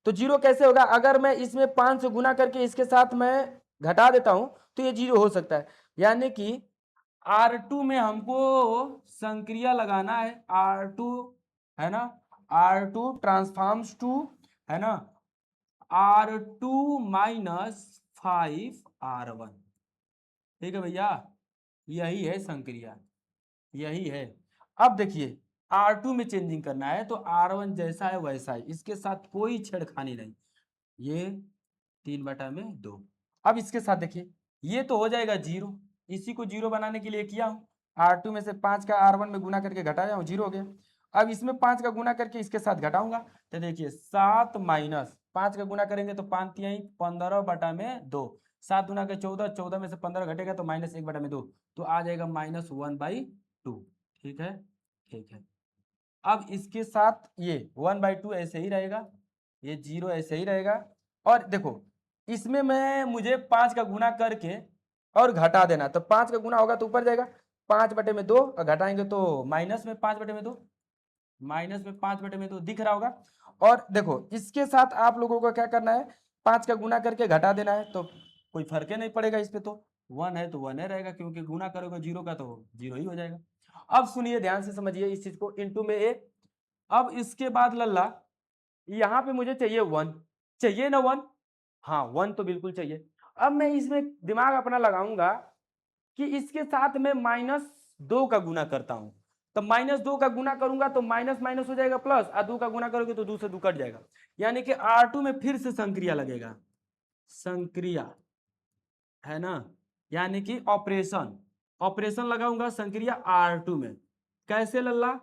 तो 0 कैसे होगा, अगर मैं इसमें 5 से गुना करके इसके साथ मैं घटा देता हूं तो ये 0 हो सकता है। यानी कि R2 में हमको संक्रिया लगाना है, R2 है ना, R2 ट्रांसफॉर्म्स टू, है ना, R2 माइनस 5R1। ठीक है भैया, यही है संक्रिया, यही है। अब देखिए R2 में चेंजिंग करना है तो R1 जैसा है वैसा है, इसके साथ कोई छेड़खानी नहीं, ये 3/2। अब इसके साथ देखिए ये तो हो जाएगा 0, इसी को 0 बनाने के लिए किया हूं, R2 में से 5 का R1 में गुना करके घटाया हूं, 0 हो गया। अब इसमें 5 का गुना करके इसके साथ घटाऊंगा तो देखिए 7 माइनस 5 का गुना करेंगे तो 5 तिहाई 15/2, 7 गुना के 14, 14 में से 15 घटेगा तो -1/2, तो आ जाएगा -1/2। ठीक है, ठीक है। अब इसके साथ ये 1/2 ऐसे ही रहेगा, ये 0 ऐसे ही रहेगा। और देखो इसमें मैं मुझे 5 का गुना करके और घटा देना, तो 5 का गुना होगा तो ऊपर जाएगा 5/2, और घटाएंगे तो माइनस में 5/2, माइनस में 5/2 दिख रहा होगा। और देखो इसके साथ आप लोगों को क्या करना है, 5 का गुना करके घटा देना है, तो कोई फर्क ही नहीं पड़ेगा इस पे, तो 1 है तो 1 है रहेगा, क्योंकि गुना करोगे 0 का तो 0 ही हो जाएगा। अब सुनिए ध्यान से समझिए इस चीज को, इंटू में ए। अब इसके बाद लल्ला यहाँ पे मुझे चाहिए 1, चाहिए ना 1, हाँ 1 तो बिल्कुल चाहिए। अब मैं इसमें दिमाग अपना लगाऊंगा कि इसके साथ में -2 का गुना करता हूं, तो -2 का गुना करूंगा तो माइनस माइनस हो जाएगा प्लस, और 2 का गुना करोगे तो 2 से 2 कट जाएगा, यानी कि R2 में फिर से संक्रिया लगेगा, संक्रिया है ना, यानी कि ऑपरेशन, ऑपरेशन लगाऊंगा संक्रिया R2 में। कैसे लल्ला,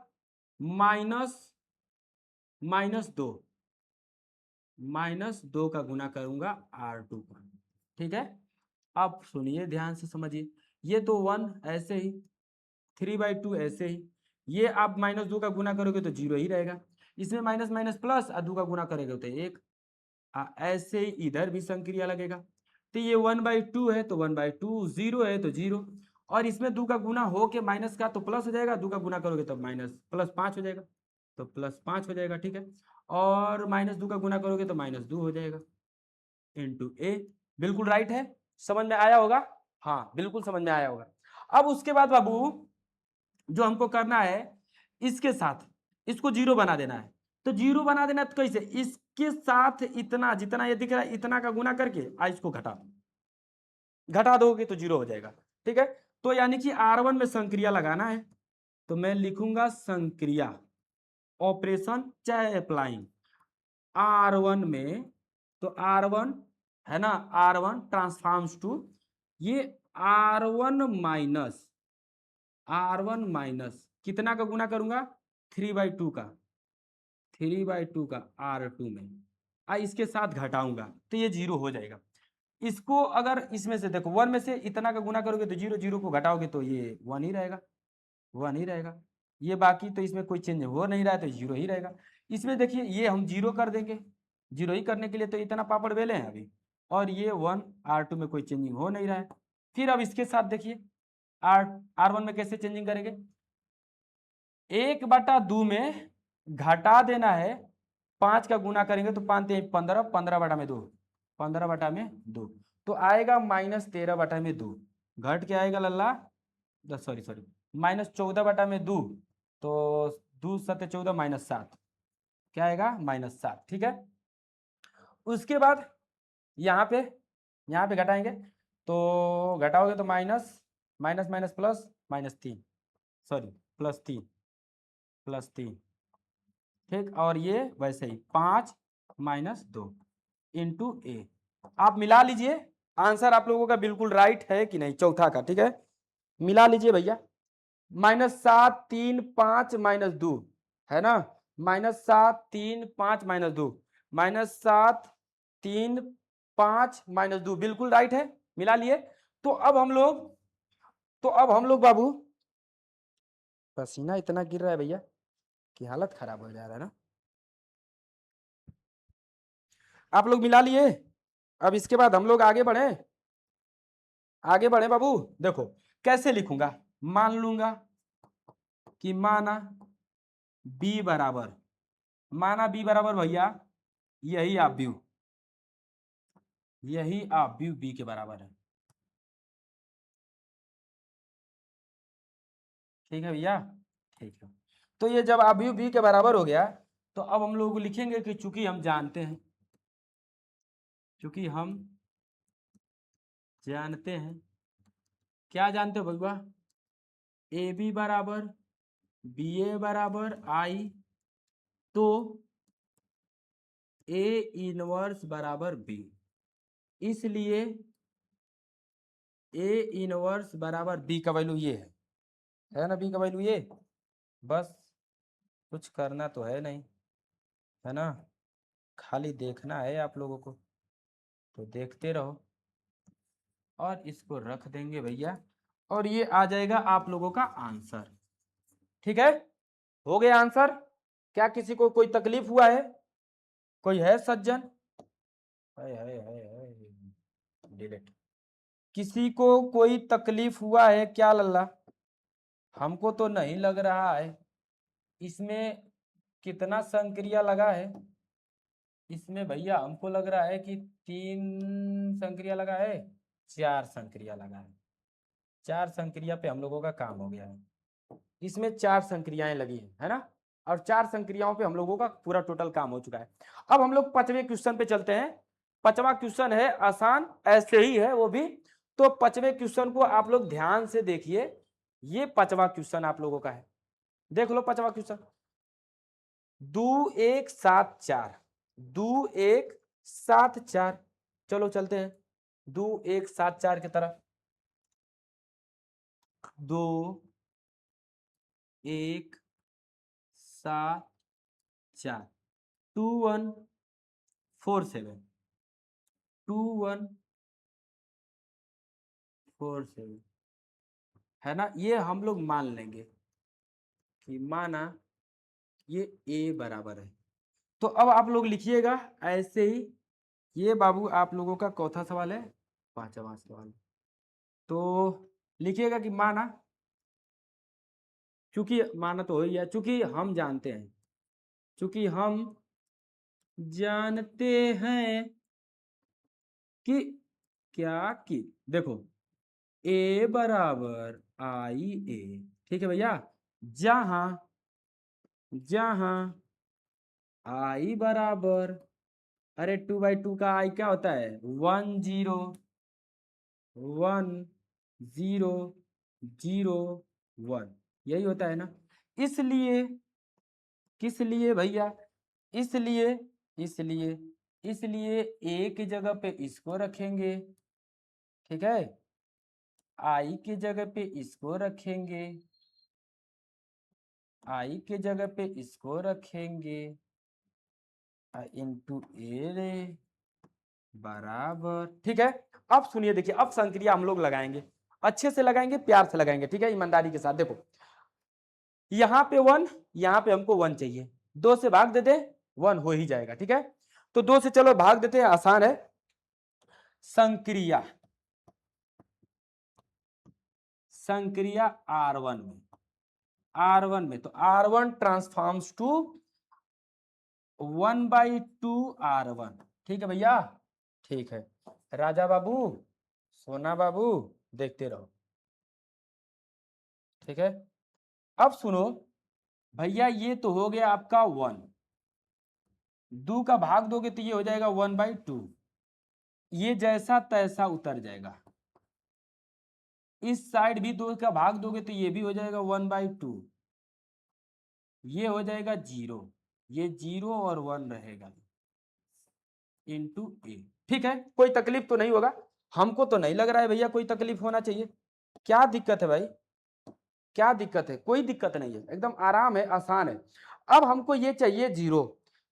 माइनस -2, -2 का गुना करूंगा R2 का। ठीक है, अब सुनिए ध्यान से समझिए, ये तो 1 ऐसे ही, 3/2 ऐसे ही, ये आप -2 का गुना करोगे तो 0 ही रहेगा, इसमें माइनस माइनस प्लस, और 2 का गुना करेंगे तो 1। ऐसे ही इधर भी संक्रिया लगेगा, तो ये 1/2 है तो 1/2, 0 है तो 0, और इसमें 2 का गुना हो के माइनस का तो प्लस हो जाएगा, 2 का गुना करोगे तो माइनस प्लस 5 हो जाएगा, तो +5 हो जाएगा। ठीक है, और -2 का गुना करोगे तो -2 हो जाएगा इंटू ए। बिल्कुल राइट है, समझ में आया होगा, हाँ बिल्कुल समझ में आया होगा। अब उसके बाद बाबू जो हमको करना है, इसके साथ इसको 0 बना देना है, तो 0 बना देना तो कैसे, इसके साथ इतना जितना ये दिख रहा है इतना का गुना करके इसको घटा दोगे तो 0 हो जाएगा। ठीक है, तो यानी कि R1 में संक्रिया लगाना है, तो मैं लिखूंगा संक्रिया, ऑपरेशन चाहे अप्लाइंग R1 में, तो R1 है ना, R1 ट्रांसफॉर्म्स टू, ये R1 माइनस कितना का गुना करूंगा, 3/2 का, 3/2 का R2 में, इसके साथ घटाऊंगा तो ये 0 हो जाएगा। इसको अगर इसमें से देखो 1 में से इतना का गुना करोगे तो 0, 0 को घटाओगे तो ये 1 ही रहेगा, 1 ही रहेगा। ये बाकी तो इसमें कोई चेंज हो नहीं रहा है तो 0 ही रहेगा। इसमें देखिए ये हम 0 कर देंगे, 0 ही करने के लिए तो इतना पापड़ बेले हैं अभी, और ये 1 R2 में कोई चेंजिंग हो नहीं रहा है। फिर अब इसके साथ देखिए R1 में कैसे चेंजिंग करेंगे, 1/2 में घटा देना है, 5 का गुना करेंगे तो 5 3 15, 15/2, 15/2, तो आएगा -13/2। घट क्या आएगा लल्ला, सॉरी सॉरी, -14/2, तो 2 7 14 -7, क्या आएगा -7। ठीक है, उसके बाद यहाँ पे घटाएंगे, तो घटाओगे तो minus minus minus plus -3, sorry +3, ठीक। और ये वैसे ही 5 -2 इंटू ए। आप मिला लीजिए, आंसर आप लोगों का बिल्कुल राइट है कि नहीं, चौथा का। ठीक है, मिला लीजिए भैया, -7 3 5 -2 है ना, -7 3 5 -2, -7 3 5 -2 बिल्कुल राइट है, मिला लिए। तो अब हम लोग बाबू, पसीना इतना गिर रहा है भैया कि हालत खराब हो जा रहा है ना। आप लोग मिला लिए, अब इसके बाद हम लोग आगे बढ़े, बाबू। देखो कैसे लिखूंगा, मान लूंगा कि माना b बराबर, भैया यही आप व्यू b के बराबर है। ठीक है भैया, ठीक है। तो ये जब आप व्यू b के बराबर हो गया, तो अब हम लोग लिखेंगे कि चूंकि हम जानते हैं, क्या जानते हो भैया, ए बी बराबर बी ए बराबर आई, तो ए इनवर्स बराबर बी, इसलिए ए इनवर्स बराबर बी का वैल्यू ये है ना, बी का वैल्यू ये, बस कुछ करना तो है नहीं, है ना, खाली देखना है आप लोगों को, तो देखते रहो। और इसको रख देंगे भैया, और ये आ जाएगा आप लोगों का आंसर। ठीक है, हो गया आंसर। क्या किसी को कोई तकलीफ हुआ है, कोई है सज्जन, डिलीट, किसी को कोई तकलीफ हुआ है क्या लल्ला? हमको तो नहीं लग रहा है। इसमें कितना संक्रिया लगा है, इसमें भैया हमको लग रहा है कि 3 संक्रिया लगा है, 4 संक्रिया लगा है। 4 संक्रिया पे हम लोगों का काम हो गया है, इसमें 4 संक्रियाएं लगी है ना, और 4 संक्रियाओं पे हम लोगों का पूरा टोटल काम हो चुका है। अब हम लोग 5वें क्वेश्चन पे चलते हैं। 5वां क्वेश्चन है आसान, ऐसे ही है वो भी, तो 5वें क्वेश्चन को आप लोग ध्यान से देखिए। ये 5वां क्वेश्चन आप लोगों का है, देख लो 5वां क्वेश्चन। 2 1 7 4, 2 1 7 4, चलो चलते हैं 2 1 7 4 की तरफ। 2 1 7 4, 2 1 4 7, 2 1 4 7, है ना। ये हम लोग मान लेंगे कि माना ये ए बराबर है। तो अब आप लोग लिखिएगा ऐसे ही, ये बाबू आप लोगों का चौथा सवाल है, 5वां सवाल। तो लिखिएगा कि माना, चूंकि माना तो हो ही है, चूंकि हम जानते हैं, कि क्या, कि देखो ए बराबर आई ए, ठीक है भैया, जहां जहां आई बराबर, अरे 2/2 का आई क्या होता है, 1 0 1 0 0 1, यही होता है ना। इसलिए किस लिए भैया, इसलिए इसलिए इसलिए ए की जगह पे इसको रखेंगे, ठीक है, आई की जगह पे इसको रखेंगे, आई के जगह पे इसको रखेंगे, इंटू ए बराबर, ठीक है। अब सुनिए, देखिए अब संक्रिया हम लोग लगाएंगे, अच्छे से लगाएंगे, प्यार से लगाएंगे, ठीक है, ईमानदारी के साथ। देखो यहाँ पे 1, यहाँ पे हमको 1 चाहिए, 2 से भाग देते 1 हो ही जाएगा, ठीक है। तो 2 से चलो भाग देते हैं, आसान है। संक्रिया R1 में, तो R1 ट्रांसफॉर्म्स टू 1/2R1। ठीक है भैया, ठीक है। राजा बाबू, सोना बाबू, देखते रहो। ठीक है, अब सुनो भैया, ये तो हो गया आपका 1, 2 का भाग दोगे तो ये हो जाएगा 1/2, ये जैसा तैसा उतर जाएगा। इस साइड भी 2 का भाग दोगे तो ये भी हो जाएगा 1/2, ये हो जाएगा 0, ये 0 और 1 रहेगा इंटू ए। ठीक है, कोई तकलीफ तो नहीं होगा, हमको तो नहीं लग रहा है भैया कोई तकलीफ होना चाहिए। क्या दिक्कत है भाई, क्या दिक्कत है? कोई दिक्कत नहीं है, एकदम आराम है, आसान है। अब हमको ये चाहिए 0,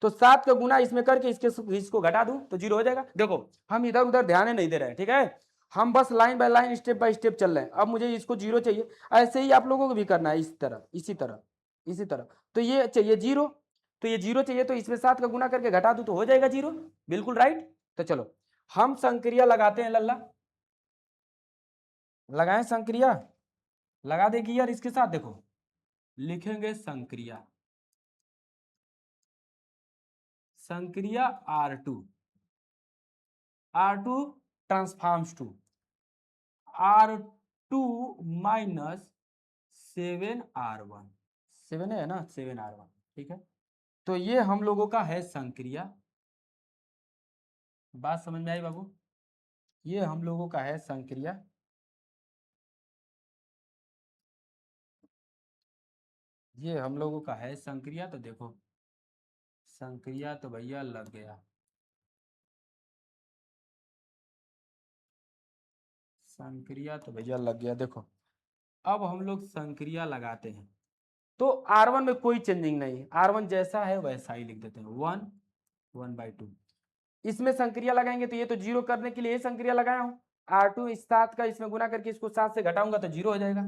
तो 7 का गुना इसमें करके इसको घटा दूं तो 0 हो जाएगा। देखो हम इधर उधर ध्यान नहीं दे रहे हैं, ठीक है, हम बस line by line step by step चल रहे हैं। अब मुझे इसको 0 चाहिए, ऐसे ही आप लोगों को भी करना है, इस तरह, इसी तरह, इसी तरह। तो ये चाहिए 0, तो ये 0 चाहिए, तो इसमें 7 का गुना करके घटा दूं तो हो जाएगा 0, बिल्कुल राइट। तो चलो हम संक्रिया लगाते हैं लल्ला, लगाएं संक्रिया, लगा देगी यार इसके साथ। देखो लिखेंगे संक्रिया, संक्रिया R2, R2 transforms to R2 minus 7R1, 7 है ना, 7R1। ठीक है, तो ये हम लोगों का है संक्रिया, बात समझ में आई बाबू? ये हम लोगों का है संक्रिया, ये हम लोगों का है संक्रिया। तो देखो संक्रिया तो भैया लग गया, संक्रिया तो भैया लग गया। देखो अब हम लोग संक्रिया लगाते हैं, तो R1 में कोई चेंजिंग नहीं है, R1 जैसा है वैसा ही लिख देते हैं, 1/2। इसमें संक्रिया लगाएंगे तो ये तो 0 करने के लिए संक्रिया लगाया हूं, R2 इस 7 का इसमें गुना करके इसको 7 से घटाऊंगा तो 0 हो जाएगा।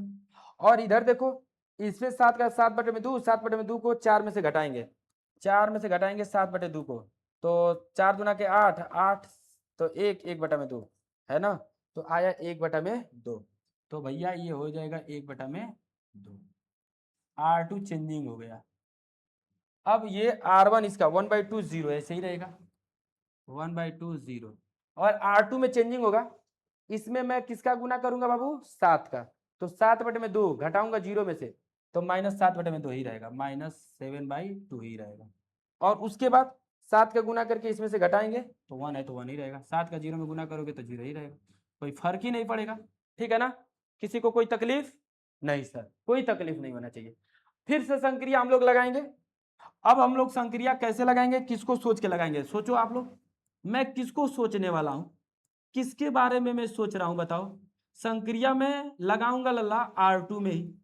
और इधर देखो इसमें 7 का 7/2, 7/2 को 4 में से घटाएंगे, 4 में से घटाएंगे 7/2 को, तो 4 दूना के 8, 8 तो 1/2 है ना, तो आया 1/2। तो भैया ये हो जाएगा 1/2, R2 चेंजिंग हो गया। अब ये R1 इसका 1/2 0 ऐसे ही रहेगा, 1/2 0, और R2 में चेंजिंग होगा, इसमें मैं किसका गुना करूंगा बाबू, 7 का, तो 7/2 घटाऊंगा 0 में से, तो -7/2 ही रहेगा, -7/2 ही रहेगा। और उसके बाद 7 का गुना करके इसमें से घटाएंगे तो 1 है तो 1 ही रहेगा, 7 का 0 में गुना करोगे तो 0 ही रहेगा, कोई फर्क ही नहीं पड़ेगा। ठीक है ना, किसी को कोई तकलीफ नहीं? सर कोई तकलीफ नहीं होना चाहिए। फिर से संक्रिया हम लोग लगाएंगे। अब हम लोग संक्रिया कैसे लगाएंगे, किसको सोच के लगाएंगे, सोचो आप लोग। मैं किसको सोचने वाला हूं, किसके बारे में मैं सोच रहा हूं बताओ? संक्रिया में लगाऊंगा लल्ला R2 में ही,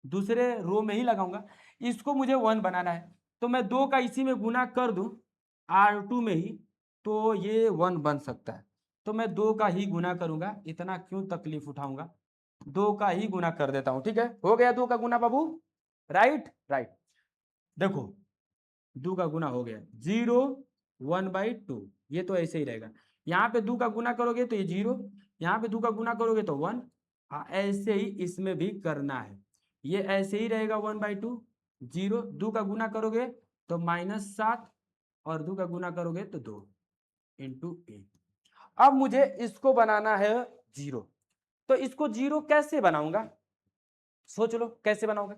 दूसरे रो में ही लगाऊंगा, इसको मुझे 1 बनाना है, तो मैं 2 का इसी में गुना कर दूं R2 में ही, तो ये 1 बन सकता है। तो मैं 2 का ही गुना करूंगा, इतना क्यों तकलीफ उठाऊंगा, 2 का ही गुना कर देता हूं। ठीक है, हो गया 2 का गुना बाबू, राइट राइट। देखो 2 का गुना हो गया, 0 1/2, ये तो ऐसे ही रहेगा। यहाँ पे 2 का गुना करोगे तो ये 0, यहाँ पे 2 का गुना करोगे तो 1। हाँ ऐसे ही इसमें भी करना है, ये ऐसे ही रहेगा 1/2, 0, 2 का गुना करोगे तो -7, और 2 का गुना करोगे तो 2 इंटू ए। अब मुझे इसको बनाना है 0, तो इसको 0 कैसे बनाऊंगा, सोच लो कैसे बनाओगे।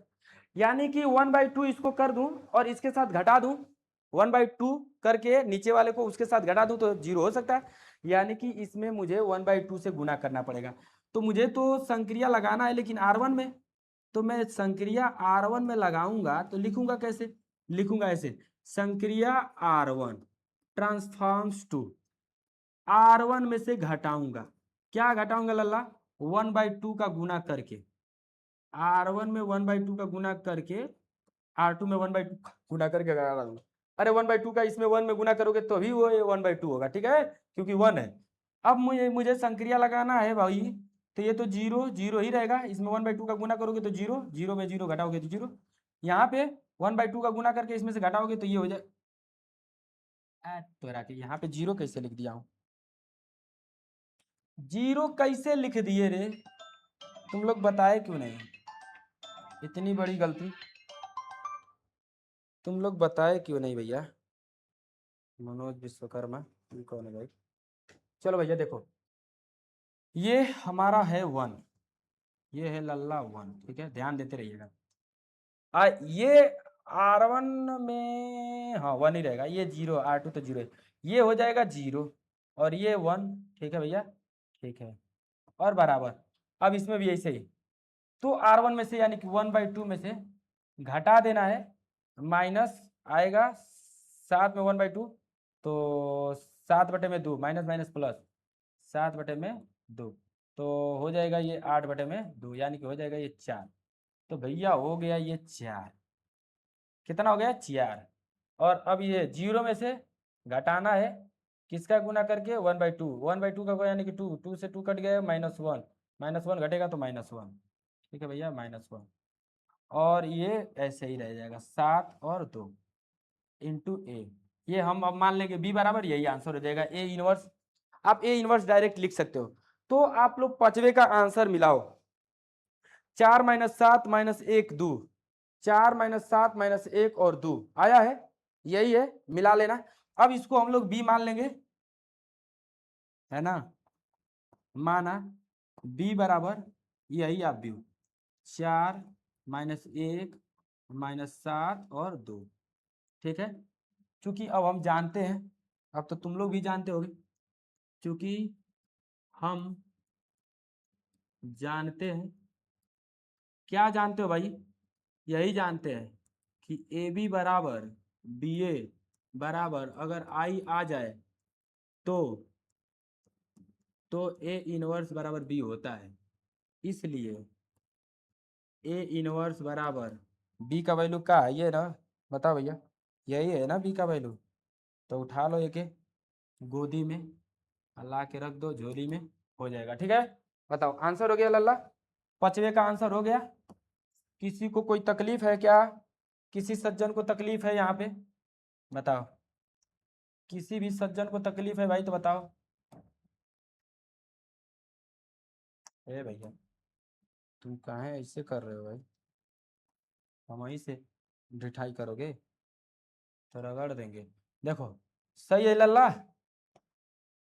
यानी कि 1/2 इसको कर दूं और इसके साथ घटा दूं, 1/2 करके नीचे वाले को उसके साथ घटा दूं तो 0 हो सकता है, यानी कि इसमें मुझे 1/2 से गुना करना पड़ेगा। तो मुझे तो संक्रिया लगाना है लेकिन R1 में, तो मैं संक्रिया R1 में लगाऊंगा तो लिखूंगा कैसे, लिखूंगा ऐसे, संक्रिया R1 ट्रांसफॉर्म्स टू, R1 में से घटाऊंगा, क्या घटाऊंगा लल्ला, 1/2 का गुना करके, R1 में 1/2 का गुना करके R2 में 1/2 गुना करके घटा दूंगा। अरे 1/2 का इसमें 1 में गुना करोगे तो भी वो 1/2 होगा, ठीक है, क्योंकि 1 है। अब मुझे संक्रिया लगाना है भाई, तो ये तो 0 0 ही रहेगा, इसमें 1/2 का गुना करोगे तो 0, 0 में 0 घटाओगे तो 0, यहाँ पे 1/2 का गुना करके इसमें से घटाओगे तो ये हो जाए, तो के यहाँ पे 0 कैसे लिख दिया हूँ, 0 कैसे लिख दिए रे, तुम लोग बताए क्यों नहीं, इतनी बड़ी गलती तुम लोग बताए क्यों नहीं भैया? मनोज विश्वकर्मा, ये कौन है भाई? चलो भैया देखो, ये हमारा है 1, ये है लल्ला 1, ठीक है, ध्यान देते रहिएगा। ये R1 में हाँ 1 ही रहेगा, ये 0, R2 तो 0 है, ये हो जाएगा 0 और ये 1, ठीक है भैया, ठीक है, और बराबर। अब इसमें भी ऐसे ही, तो R1 में से यानी कि 1/2 में से घटा देना है, माइनस आएगा 7 में 1/2, तो 7/2 माइनस माइनस प्लस 7/2, तो हो जाएगा ये 8/2, यानी कि हो जाएगा ये 4। तो भैया हो गया ये 4, कितना हो गया 4। और अब ये 0 में से घटाना है, किसका गुना करके 1/2, 1/2 का यानी कि 2, 2 से 2 कट गया, -1, -1 घटेगा तो -1, ठीक है भैया, -1, और ये ऐसे ही रह जाएगा 7 और 2 इंटू ए। ये हम अब मान लेंगे बी बराबर, यही आंसर हो जाएगा ए इनवर्स। आप ए इनवर्स डायरेक्ट लिख सकते हो। तो आप लोग पांचवे का आंसर मिलाओ, 4 - 7 - 1 2, 4 - 7 - 1 और 2 आया है, यही है, मिला लेना। अब इसको हम लोग बी मान लेंगे, है ना, माना बी बराबर यही आप बी, 4 - 1 - 7 और 2, ठीक है। क्योंकि अब हम जानते हैं, अब तो तुम लोग भी जानते होगे, क्योंकि हम जानते हैं, क्या जानते हो भाई, यही जानते हैं कि ए बी बराबर बी ए बराबर अगर आई आ जाए तो ए इनवर्स बराबर बी होता है। इसलिए ए इनवर्स बराबर बी का वैल्यू क्या है, ये ना, बताओ भैया, यही है ना बी का वैल्यू। तो उठा लो एक गोदी में, ला के रख दो झोली में, हो जाएगा, ठीक है। बताओ आंसर हो गया लल्ला, पांचवे का आंसर हो गया। किसी को कोई तकलीफ है क्या, किसी सज्जन को तकलीफ है यहाँ पे, बताओ, किसी भी सज्जन को तकलीफ है भाई तो बताओ। ए भैया तुम कहाँ ऐसे कर रहे हो भाई, हम वहीं से ढिठाई करोगे तो रगड़ देंगे। देखो सही है लल्ला,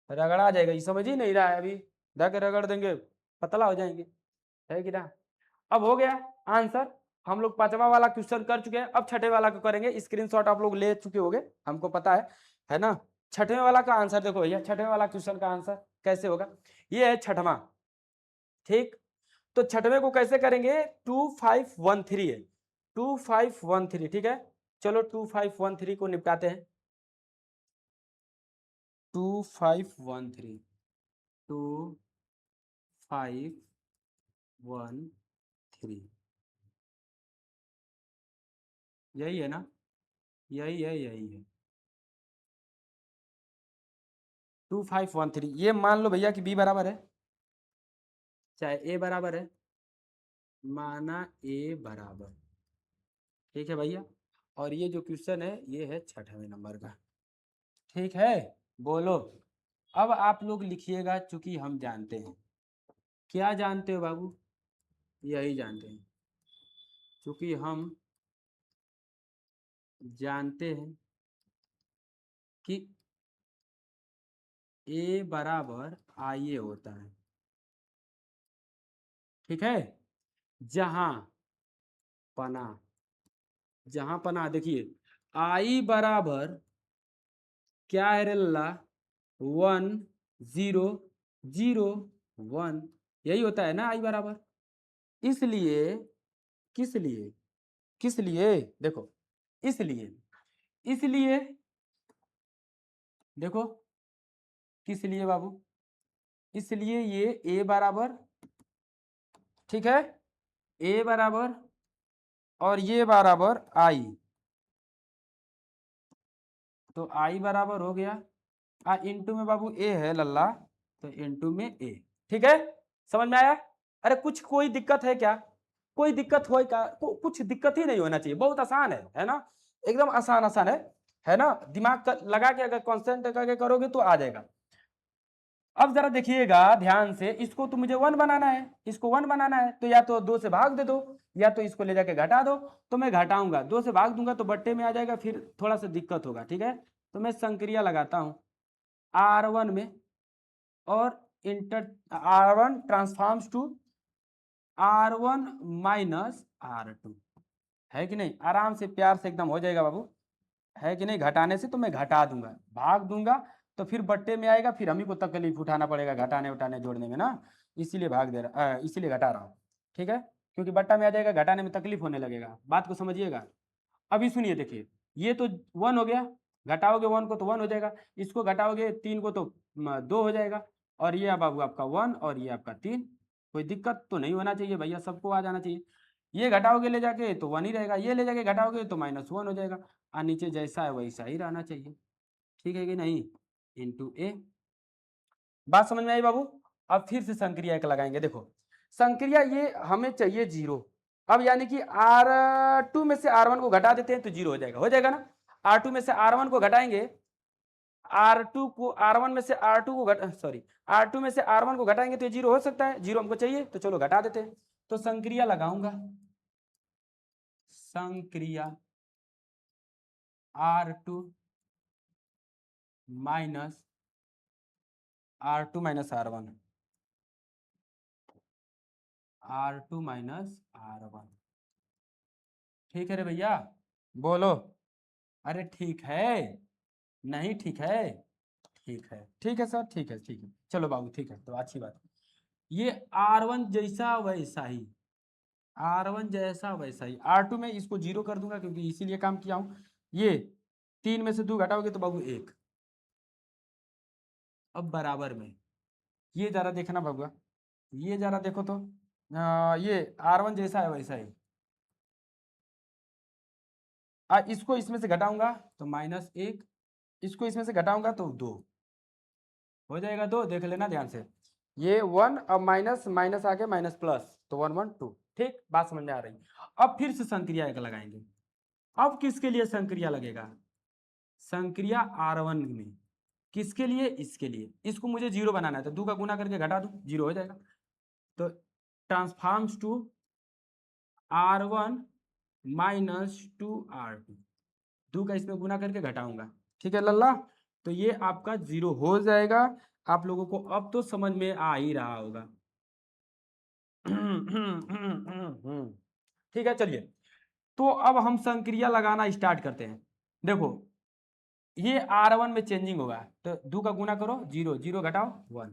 रगड़ा जाएगा, ये समझ ही नहीं रहा है अभी, जाके रगड़ देंगे पतला हो जाएंगे, है कि ना। अब हो गया आंसर, हम लोग पांचवा वाला क्वेश्चन कर चुके हैं। अब छठे वाला को करेंगे, स्क्रीनशॉट आप लोग ले चुके होंगे, हमको पता है ना। छठवें वाला का आंसर देखो भैया, छठवें वाला क्वेश्चन का आंसर कैसे होगा, ये है छठवां, ठीक। तो छठवें को कैसे करेंगे, 2513 है, 2513, ठीक है। चलो 2513 को निपटाते हैं, 2513, 2513, यही है ना, यही है 2513। ये मान लो भैया कि बी बराबर है, चाहे ए बराबर है, माना ए बराबर, ठीक है भैया। और ये जो क्वेश्चन है ये है छठवें नंबर का, ठीक है। बोलो, अब आप लोग लिखिएगा, चूंकि हम जानते हैं, क्या जानते हो बाबू, यही जानते हैं, क्योंकि हम जानते हैं कि ए बराबर आई ए होता है, ठीक है। जहां पना, जहां पना देखिए, आई बराबर क्या है रे लल्ला, 1 0 0 1, यही होता है ना आई बराबर। इसलिए, किस लिए, किस लिए, देखो, इसलिए, इसलिए देखो, किस लिए बाबू, इसलिए ये ए बराबर, ठीक है, ए बराबर और ये बराबर आई, तो आई बराबर हो गया इंटू में बाबू ए है लल्ला, तो इंटू में ए, ठीक है, समझ में आया। अरे कुछ कोई दिक्कत है क्या, कोई दिक्कत हो क्या, कुछ दिक्कत ही नहीं होना चाहिए, बहुत आसान है ना, एकदम आसान आसान है ना, दिमाग लगा के अगर कॉन्सेंट्रेट करके करोगे तो आ जाएगा। अब जरा देखिएगा ध्यान से, इसको तो मुझे 1 बनाना है, इसको 1 बनाना है, तो या तो 2 से भाग दे दो, या तो इसको ले जाके घटा दो। तो मैं घटाऊंगा, 2 से भाग दूंगा तो बट्टे में आ जाएगा, फिर थोड़ा सा दिक्कत होगा, ठीक है। तो मैं संक्रिया लगाता हूँ R1 में और R1 transforms to R1 minus R2, है कि नहीं? आराम से प्यार से एकदम हो जाएगा बाबू, है कि नहीं? घटाने से तो मैं घटा दूंगा, भाग दूंगा तो फिर बट्टे में आएगा, फिर हम ही को तकलीफ उठाना पड़ेगा घटाने उठाने जोड़ने में ना, इसीलिए भाग दे रहा, इसीलिए घटा रहा हूँ, ठीक है? क्योंकि बट्टा में आ जाएगा, घटाने में तकलीफ होने लगेगा, बात को समझिएगा। अभी सुनिए, देखिए ये तो 1 हो गया, घटाओगे 1 को तो 1 हो जाएगा, इसको घटाओगे 3 को तो 2 हो जाएगा, और ये बाबू आपका 1 और ये आपका 3। कोई दिक्कत तो नहीं होना चाहिए भैया, सबको आ जाना चाहिए। ये घटाओगे ले जाके तो 1 ही रहेगा, ये ले जाके घटाओगे तो -1 हो जाएगा, और नीचे जैसा है वैसा ही रहना चाहिए, ठीक है कि नहीं? इंटू ए। बात समझ में आई बाबू? अब फिर से संक्रिया एक लगाएंगे। देखो संक्रिया ये हमें चाहिए 0, अब यानी कि R2 में से R1 को घटा देते हैं तो 0 हो जाएगा ना? R2 में से R1 को घटाएंगे, R2 को R1 में से R2 को R2 में से R1 को घटाएंगे तो ये 0 हो सकता है, 0 हमको चाहिए तो चलो घटा देते हैं। तो संक्रिया लगाऊंगा, संक्रिया R2 minus R2 minus R1, R2 minus R1, ठीक है रे भैया? बोलो, अरे ठीक है, नहीं ठीक है? ठीक है, ठीक है सर, ठीक है, ठीक है, चलो बाबू ठीक है, तो अच्छी बात। ये R1 जैसा वैसा ही, R1 जैसा वैसा ही, R2 में इसको 0 कर दूंगा क्योंकि इसीलिए काम किया हूं। ये 3 में से 2 घटाओगे तो बाबू 1। अब बराबर में ये जरा देखना बाबू, ये जरा देखो तो ये R1 जैसा है वैसा ही, इसको इसमें से घटाऊंगा तो -1, इसको इसमें से घटाऊंगा तो 2 हो जाएगा, 2 देख लेना ध्यान से। ये 1 अब माइनस माइनस आ गया माइनस प्लस, तो 1 1 2, ठीक? बात समझ में आ रही? अब फिर से संक्रिया एक लगाएंगे। अब किसके लिए संक्रिया लगेगा? संक्रिया R1 में, किसके लिए? इसके लिए। इसको मुझे 0 बनाना है तो 2 का गुना करके घटा दूं, 0 हो जाएगा। तो transforms to R1 minus two R2, 2 का इसमें गुना करके घटाऊंगा, ठीक है लल्ला? तो ये आपका 0 हो जाएगा। आप लोगों को अब तो समझ में आ ही रहा होगा। ठीक है, चलिए तो अब हम संक्रिया लगाना स्टार्ट करते हैं। देखो ये R1 में चेंजिंग होगा तो 2 का गुना करो 0, 0 घटाओ 1,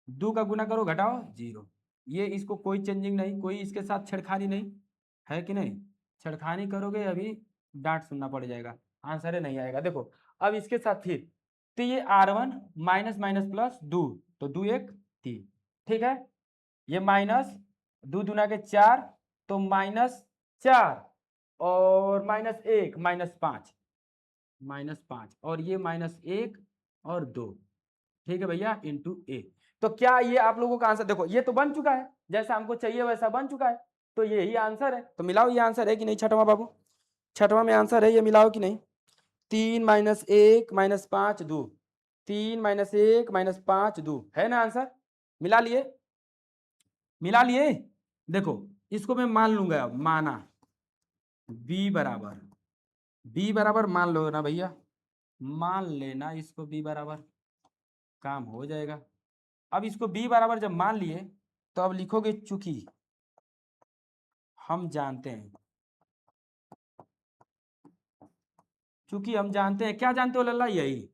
2 का गुना करो घटाओ 0, ये इसको कोई चेंजिंग नहीं, कोई इसके साथ छेड़खानी नहीं, है कि नहीं? छेड़खानी करोगे अभी डांट सुनना पड़ जाएगा, आंसर नहीं आएगा। देखो अब इसके साथ फिर, तो ये R1 माइनस माइनस प्लस 2, तो 2 1 3, ठीक है? ये माइनस 2 दूना के 4, तो -4 और -1 -5, -5 और ये -1 और 2, ठीक है भैया, इंटू ए। तो क्या ये आप लोगों का आंसर? देखो ये तो बन चुका है, जैसा हमको चाहिए वैसा बन चुका है, तो यही आंसर है। तो मिलाओ, ये आंसर है कि नहीं छठवां बाबू? छठवां में आंसर है, ये मिलाओ कि नहीं? 3 -1 -5 2, 3 -1 -5 2, है ना आंसर? मिला लिए? मिला लिए? देखो इसको मैं मान लूंगा, अब माना बी बराबर मान लो ना भैया, मान लेना इसको बी बराबर, काम हो जाएगा। अब इसको बी बराबर जब मान लिए तो अब लिखोगे चूंकि हम जानते हैं, चूंकि हम जानते हैं, क्या जानते हो लल्ला? यही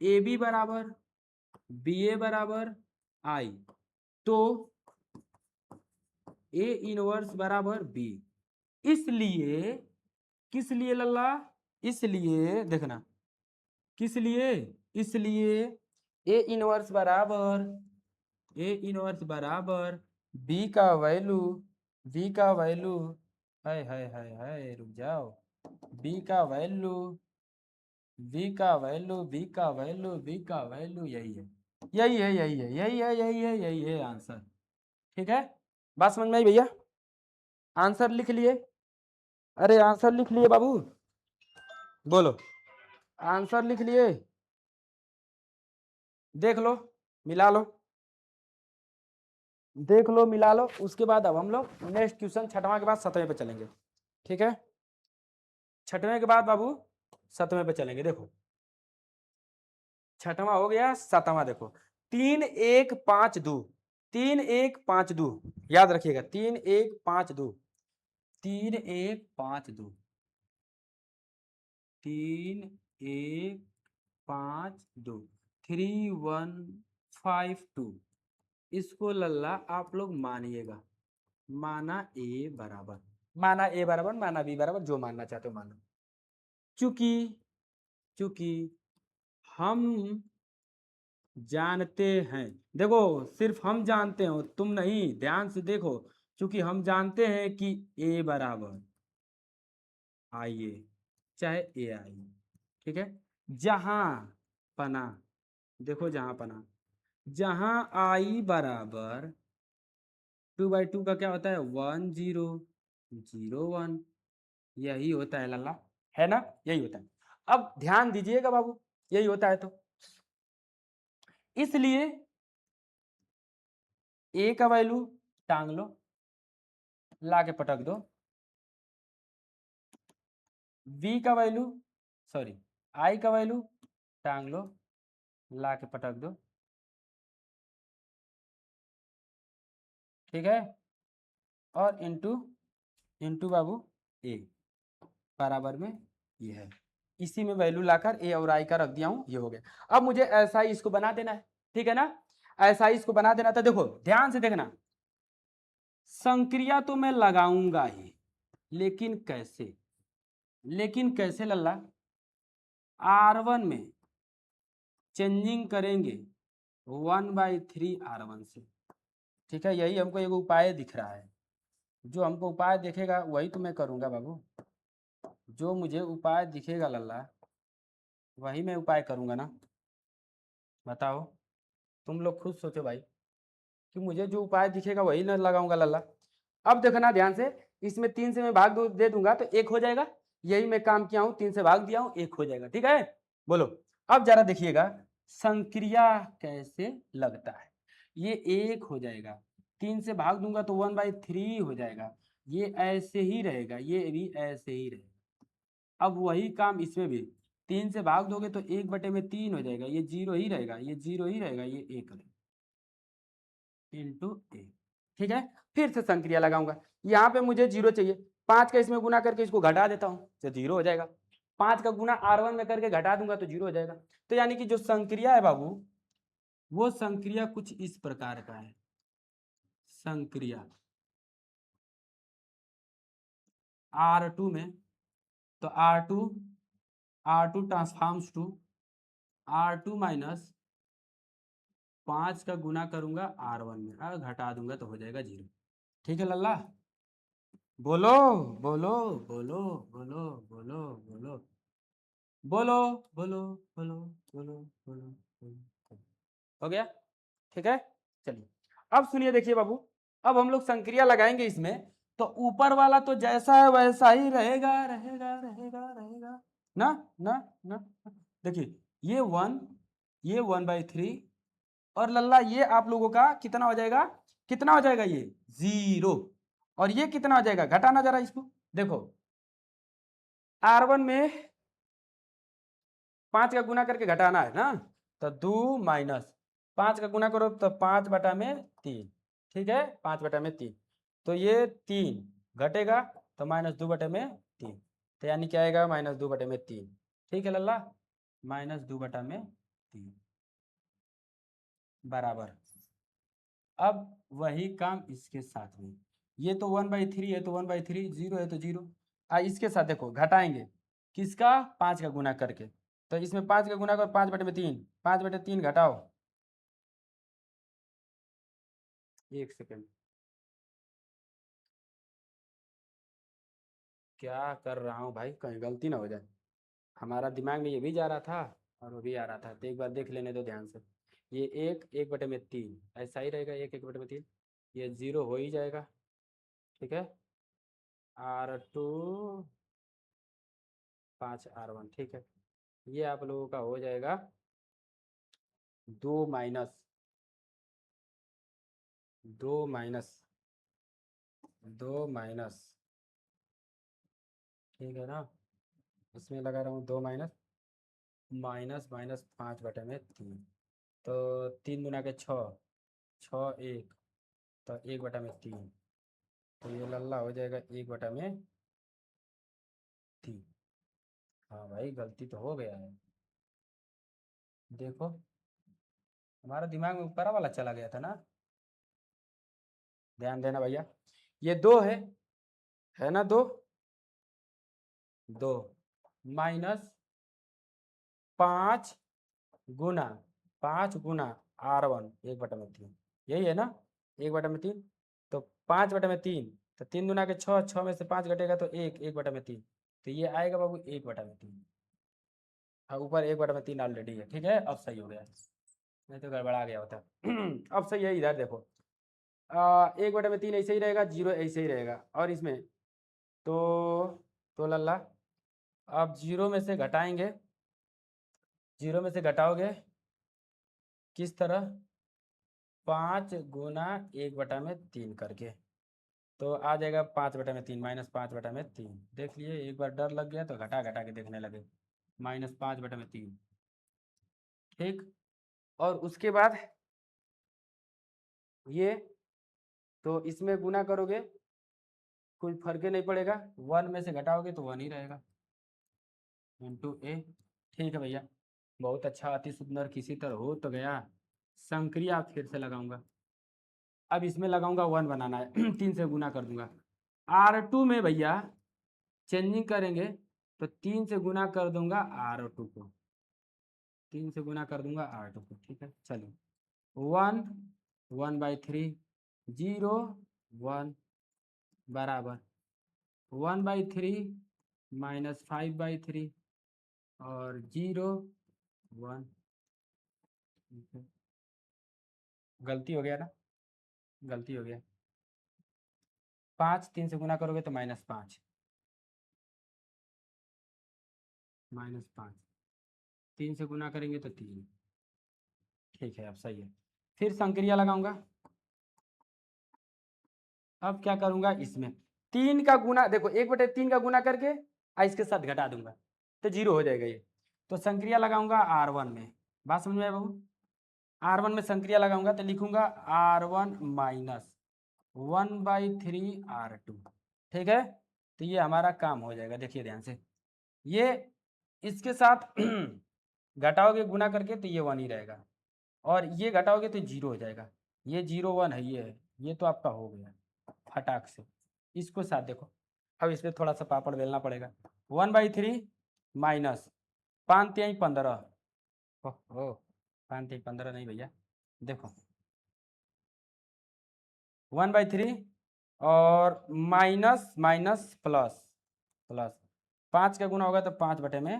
ए बी बराबर बी ए बराबर आई, तो ए इनवर्स बराबर बी। इसलिए, किस लिए लल्ला? इसलिए देखना, किस लिए? इसलिए ए इनवर्स बराबर, ए इनवर्स बराबर बी का वैल्यू, बी का वैल्यू, हाय रुक जाओ, बी का वैल्यू, बी का वैल्यू, बी का वैल्यू, बी का वैल्यू यही है, यही है, यही है, यही है, यही है, यही है आंसर, ठीक है? बात समझ में आई भैया? आंसर लिख लिए? अरे आंसर लिख लिए बाबू? बोलो, आंसर लिख लिए? देख लो, मिला लो, देख लो, मिला लो। उसके बाद अब हम लोग नेक्स्ट क्वेश्चन छठवां के बाद 7वें पे चलेंगे, ठीक है? छठवें के बाद बाबू 7वें पे चलेंगे। देखो छठवां हो गया, सातवां देखो 3 1 5 2, 3 1 5 2, याद रखिएगा 3 1 5 2, 3 1 5 2, 3 1 5 2, 3 1 5 2। इसको लल्ला आप लोग मानिएगा, माना ए बराबर, माना ए बराबर, माना बी बराबर, जो मानना चाहते हो मानो। चूंकि चूंकि हम जानते हैं, देखो सिर्फ हम जानते हो तुम नहीं, ध्यान से देखो, क्योंकि हम जानते हैं कि ए बराबर आई ए चाहे ए आई, ठीक है। जहां पना, देखो जहां पना, जहां आई बराबर 2/2 का क्या होता है 1 0 0 1, यही होता है लल्ला, है ना, यही होता है। अब ध्यान दीजिएगा बाबू, यही होता है तो इसलिए ए का वैल्यू टांग लो, ला के पटक दो, बी का वैल्यू, सॉरी आई का वैल्यू टांग लो, ला के पटक दो, ठीक है। और इंटू इंटू बाबू ए बराबर में ये है, इसी में वैल्यू लाकर ए और आई का रख दिया हूं, ये हो गया। अब मुझे ऐसा ही इसको बना देना है, ठीक है ना, ऐसा ही इसको बना देना था। देखो ध्यान से देखना, संक्रिया तो मैं लगाऊंगा ही, लेकिन कैसे, लेकिन कैसे लल्ला, R1 में चेंजिंग करेंगे 1/3 R1 से, ठीक है। यही हमको एक उपाय दिख रहा है, जो हमको उपाय दिखेगा वही तो मैं करूंगा बाबू, जो मुझे उपाय दिखेगा लल्ला वही मैं उपाय करूंगा ना। बताओ तुम लोग खुद सोचो भाई, कि मुझे जो उपाय दिखेगा वही ना लगाऊंगा लल्ला। अब देखना ध्यान से, इसमें 3 से मैं भाग दे दूंगा तो 1 हो जाएगा, यही मैं काम किया हूं, 3 से भाग दिया हूं 1 हो जाएगा, ठीक है। बोलो अब जरा देखिएगा संक्रिया कैसे लगता है, ये 1 हो जाएगा, 3 से भाग दूंगा तो 1/3 हो जाएगा, ये ऐसे ही रहेगा, ये भी ऐसे ही रहेगा। अब वही काम इसमें भी, 3 से भाग दोगे तो 1/3 हो जाएगा, ये 0 ही रहेगा, ये 0 ही रहेगा, ये 1 रहेगा इंटू ए, ठीक है। फिर से संक्रिया लगाऊंगा, यहाँ पे मुझे 0 चाहिए, 5 का इसमें गुना करके इसको घटा देता हूँ तो 0 हो जाएगा, 5 का गुना R1 में करके घटा दूंगा तो 0 हो जाएगा। तो यानी कि जो संक्रिया है बाबू, वो संक्रिया कुछ इस प्रकार का है, संक्रिया R2 में, तो R2 transforms to R2 minus 5 का गुना करूंगा R1 में, और घटा दूंगा तो हो जाएगा 0, ठीक है लल्ला। बोलो बोलो बोलो बोलो बोलो बोलो बोलो बोलो बोलो बोलो बोलो बोलो, हो गया, ठीक है। चलिए अब सुनिए, देखिए बाबू, अब हम लोग संक्रिया लगाएंगे इसमें, तो ऊपर वाला तो जैसा है वैसा ही रहेगा रहेगा रहेगा रहेगा ना ना ना। देखिए ये 1, ये 1/3, और लल्ला ये आप लोगों का कितना हो जाएगा, कितना हो जाएगा ये 0, और ये कितना हो जाएगा, घटाना जरा इसको देखो, R1 में 5 का गुना करके घटाना है ना, तो 2 माइनस 5 का गुना करो तो 5/3, ठीक है, 5/3, तो ये 3 घटेगा तो -2/3, तो यानी क्या आएगा -2/3, ठीक है लल्ला, -2/3 बराबर। अब वही काम इसके साथ में, ये तो 1/3 है तो 1/3, 0 है तो 0, इसके साथ देखो घटाएंगे, किसका, 5 का गुना करके, तो इसमें 5 का गुना करो 5/3, 5/3 घटाओ, 1 सेकेंड, क्या कर रहा हूँ भाई, कहीं गलती ना हो जाए, हमारा दिमाग में ये भी जा रहा था और वो भी आ रहा था, तो एक बार देख लेने दो ध्यान से, ये 1/3 ऐसा ही रहेगा, 1/3, ये 0 हो ही जाएगा, ठीक है। R2 5R1, ठीक है, ये आप लोगों का हो जाएगा 2 माइनस 2 माइनस 2 माइनस, ठीक है ना, इसमें लगा रहा हूँ 2 माइनस माइनस माइनस 5/3, तो 3 × 6, 6 1, तो 1/3, तो ये लल्ला हो जाएगा 1/3। हाँ भाई गलती तो हो गया है, देखो हमारा दिमाग में ऊपर वाला चला गया था ना, ध्यान देना भैया। ये 2 है ना, 2, 2 माइनस 5 गुना 5 गुना R1 1/3, यही है ना, 1/3, तो 5/3, तो 3 × 6, 6 में से 5 घटेगा तो 1/3, तो ये आएगा बाबू 1/3। हाँ ऊपर 1/3 ऑलरेडी है, ठीक है, अब सही हो गया, नहीं तो गड़बड़ा गया होता। अब सही है, इधर देखो 1/3 ऐसे ही रहेगा, 0 ऐसे ही रहेगा, और इसमें तो लल्ला अब 0 में से घटाएंगे, 0 में से घटाओगे किस तरह, 5 × 1/3 करके, तो आ जाएगा 5/3, -5/3। देख लिए, एक बार डर लग गया तो घटा घटा के देखने लगे, -5/3, ठीक। और उसके बाद ये, तो इसमें गुना करोगे कोई फर्क ही नहीं पड़ेगा, 1 में से घटाओगे तो 1 ही रहेगा, × a, ठीक है भैया, बहुत अच्छा, अति सुंदर, किसी तरह हो तो गया। संक्रिया फिर से लगाऊंगा, अब इसमें लगाऊंगा 1 बनाना है, 3 से गुना कर दूंगा। R2 में भैया चेंजिंग करेंगे तो 3 से गुना कर दूंगा R2 को, 3 से गुना कर दूंगा R2 को, ठीक है, चलिए 1 1/3, 0 1 बराबर 1/3 -5/3 और 0 1, गलती हो गया ना, गलती हो गया, 5 3 से गुना करोगे तो -5, -5, 3 से गुना करेंगे तो 3, ठीक है, अब सही है। फिर संक्रिया लगाऊंगा, अब क्या करूंगा, इसमें 3 का गुना, देखो 1/3 का गुना करके इसके साथ घटा दूंगा तो 0 हो जाएगा ये, तो संक्रिया लगाऊंगा R1 में, बात समझ में आया बाबू, R1 में संक्रिया लगाऊंगा तो लिखूंगा R1 -1/3 R2, ठीक है, तो ये हमारा काम हो जाएगा, देखिए ध्यान से, ये इसके साथ घटाओगे गुना करके तो ये 1 ही रहेगा, और ये घटाओगे तो 0 हो जाएगा, ये 0 1 है, ये तो आपका हो गया फटाक से, इसको साथ देखो, अब इसमें थोड़ा सा पापड़ बेलना पड़ेगा, 1/3 माइनस 5×3 = 15, ओह 5×3 = 15 नहीं भैया, देखो 1/3 और माइनस माइनस प्लस प्लस, 5 का गुना होगा तो 5/3,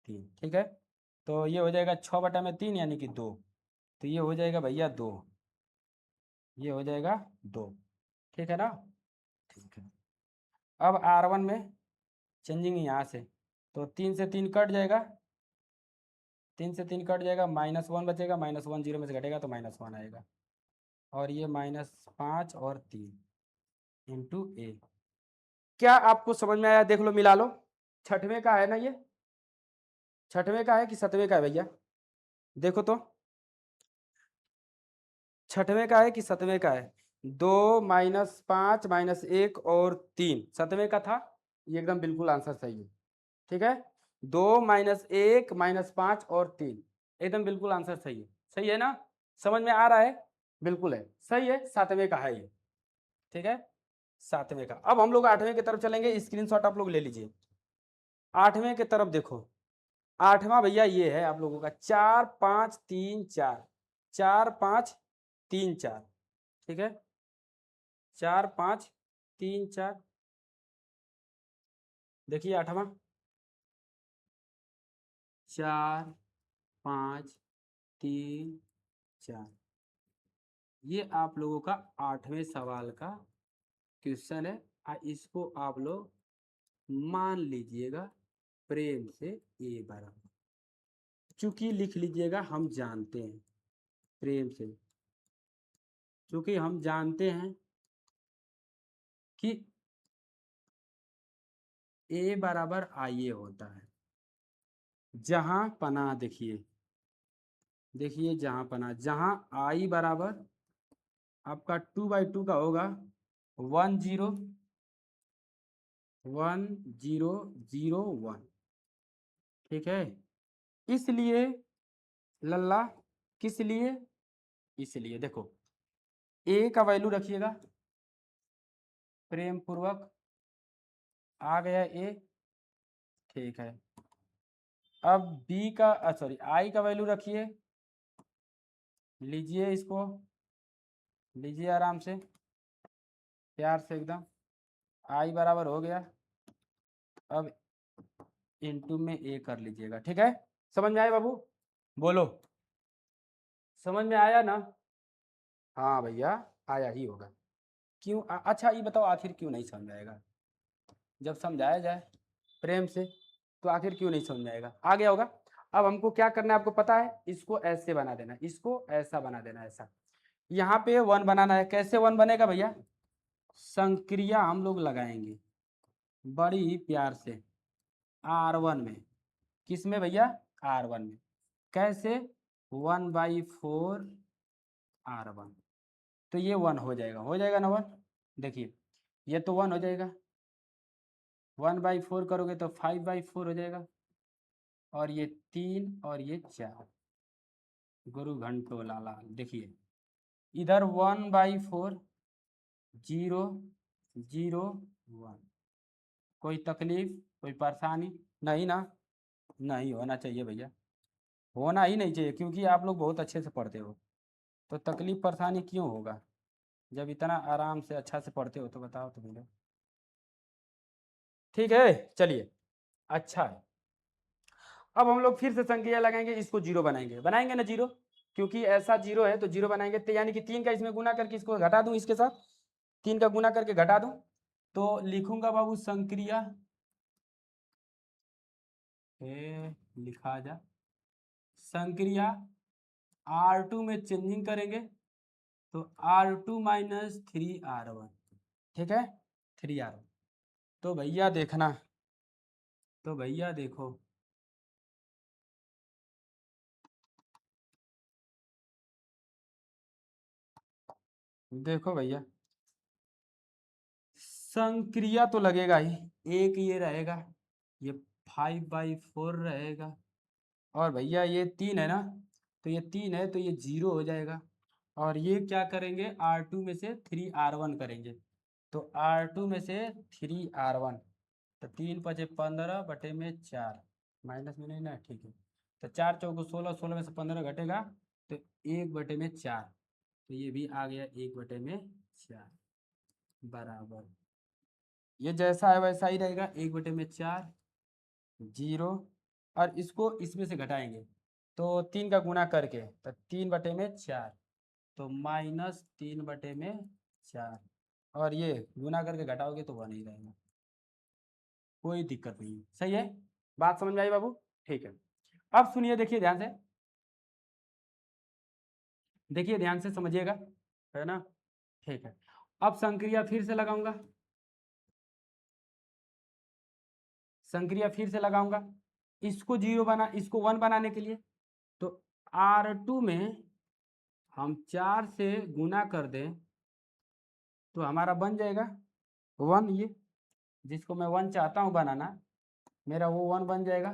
ठीक है, तो ये हो जाएगा 6/3 यानी कि 2, तो ये हो जाएगा भैया 2, ये हो जाएगा 2, ठीक है ना, ठीक है। अब R1 में चेंजिंग यहाँ से, तो 3 से 3 कट जाएगा, 3 से 3 कट जाएगा, -1 बचेगा, -1 0 में से घटेगा तो -1 आएगा, और ये -5 और 3 × a, क्या आपको समझ में आया, देख लो मिला लो, छठवें का है ना ये, छठवें का है कि सतवें का है भैया, देखो तो छठवें का है कि सतवें का है, 2 -5 -1 और 3 सतवें का था, ये एकदम बिल्कुल आंसर सही है, ठीक है, 2 -1 -5 और 3 एकदम बिल्कुल आंसर सही है ना, समझ में आ रहा है, बिल्कुल है, सही है, सातवें का है ये, ठीक है, सातवें का। अब हम लोग आठवें की तरफ चलेंगे, स्क्रीनशॉट आप लोग ले लीजिए, आठवें की तरफ देखो, आठवां भैया ये है आप लोगों का 4 5 3 4, 4 5 3 4, ठीक है, 4 5 3 4, देखिए आठवां 4 5 3 4, ये आप लोगों का आठवें सवाल का क्वेश्चन है, इसको आप लोग मान लीजिएगा प्रेम से ए बराबर, चूंकि लिख लीजिएगा हम जानते हैं प्रेम से, चूंकि हम जानते हैं कि ए बराबर आई ए होता है, जहां पना, देखिए देखिए जहां पना, जहां आई बराबर आपका 2/2 का होगा 10 ठीक है। इसलिए लल्ला, किस लिए, इसलिए देखो ए का वैल्यू रखिएगा प्रेम पूर्वक, आ गया ए, ठीक है। अब बी का सॉरी आई का वैल्यू रखिए, लीजिए इसको, लीजिए आराम से, प्यार से एकदम, आई बराबर हो गया, अब इनटू में ए कर लीजिएगा, ठीक है। समझ में आया बाबू, बोलो, समझ में आया ना? हाँ भैया, आया ही होगा। क्यों अच्छा ये बताओ आखिर क्यों नहीं समझ आएगा? जब समझाया जाए प्रेम से तो आखिर क्यों नहीं समझ में आएगा? आ गया होगा। अब हमको क्या करना है आपको पता है, इसको ऐसे बना देना, इसको ऐसा बना देना, ऐसा। यहाँ पे वन बनाना है, कैसे वन बनेगा भैया? संक्रिया हम लोग लगाएंगे बड़ी प्यार से R1 में, किस में भैया? R1 में। कैसे? 1/4 R1, तो ये 1 हो जाएगा ना 1, देखिए ये तो 1 हो जाएगा, 1/4 करोगे तो 5/4 हो जाएगा, और ये 3 और ये 4, गुरु घंटो लाला, देखिए इधर 1/4, 0 0 1, कोई तकलीफ कोई परेशानी नहीं ना? नहीं होना चाहिए भैया, होना ही नहीं चाहिए, क्योंकि आप लोग बहुत अच्छे से पढ़ते हो, तो तकलीफ परेशानी क्यों होगा जब इतना आराम से अच्छा से पढ़ते हो, तो बताओ तो मुझे। ठीक है, चलिए, अच्छा है। अब हम लोग फिर से संख्या लगाएंगे, इसको जीरो बनाएंगे, बनाएंगे ना जीरो, क्योंकि ऐसा जीरो है तो जीरो बनाएंगे, तो यानी कि 3 का इसमें गुना करके इसको घटा दूं, इसके साथ 3 का गुना करके घटा दूं, तो लिखूंगा बाबू संक्रिया, लिखा जा संक्रिया, R2 में चेंजिंग करेंगे तो R2 माइनस 3R1, ठीक है, 3R1। तो भैया देखना, तो भैया देखो, देखो भैया संक्रिया तो लगेगा ही, एक ये रहेगा, ये 5/4 रहेगा, और भैया ये 3 है ना, तो ये 3 है तो ये 0 हो जाएगा, और ये क्या करेंगे R2 में से 3R1 करेंगे, तो R2 में से 3R1, तो 3×5 = 15/4, माइनस में नहीं ना, ठीक है, तो 4×4 = 16, 16 में से 15 घटेगा तो 1/4, तो ये भी आ गया 1/4 बराबर, ये जैसा है वैसा ही रहेगा, 1/4 0, और इसको इसमें से घटाएंगे तो 3 का गुना करके, तो 3/4, तो -3/4, और ये गुना करके घटाओगे तो 1 ही रहेगा, कोई दिक्कत नहीं है, सही है, बात समझ में आई बाबू? ठीक है। अब सुनिए, देखिए ध्यान से, देखिए ध्यान से समझिएगा, है ना, ठीक है। अब संक्रिया फिर से लगाऊंगा, संक्रिया फिर से लगाऊंगा, इसको 0 बना, इसको 1 बनाने के लिए, तो R2 में हम 4 से गुना कर दें तो हमारा बन जाएगा 1, ये जिसको मैं 1 चाहता हूँ बनाना, मेरा वो 1 बन जाएगा।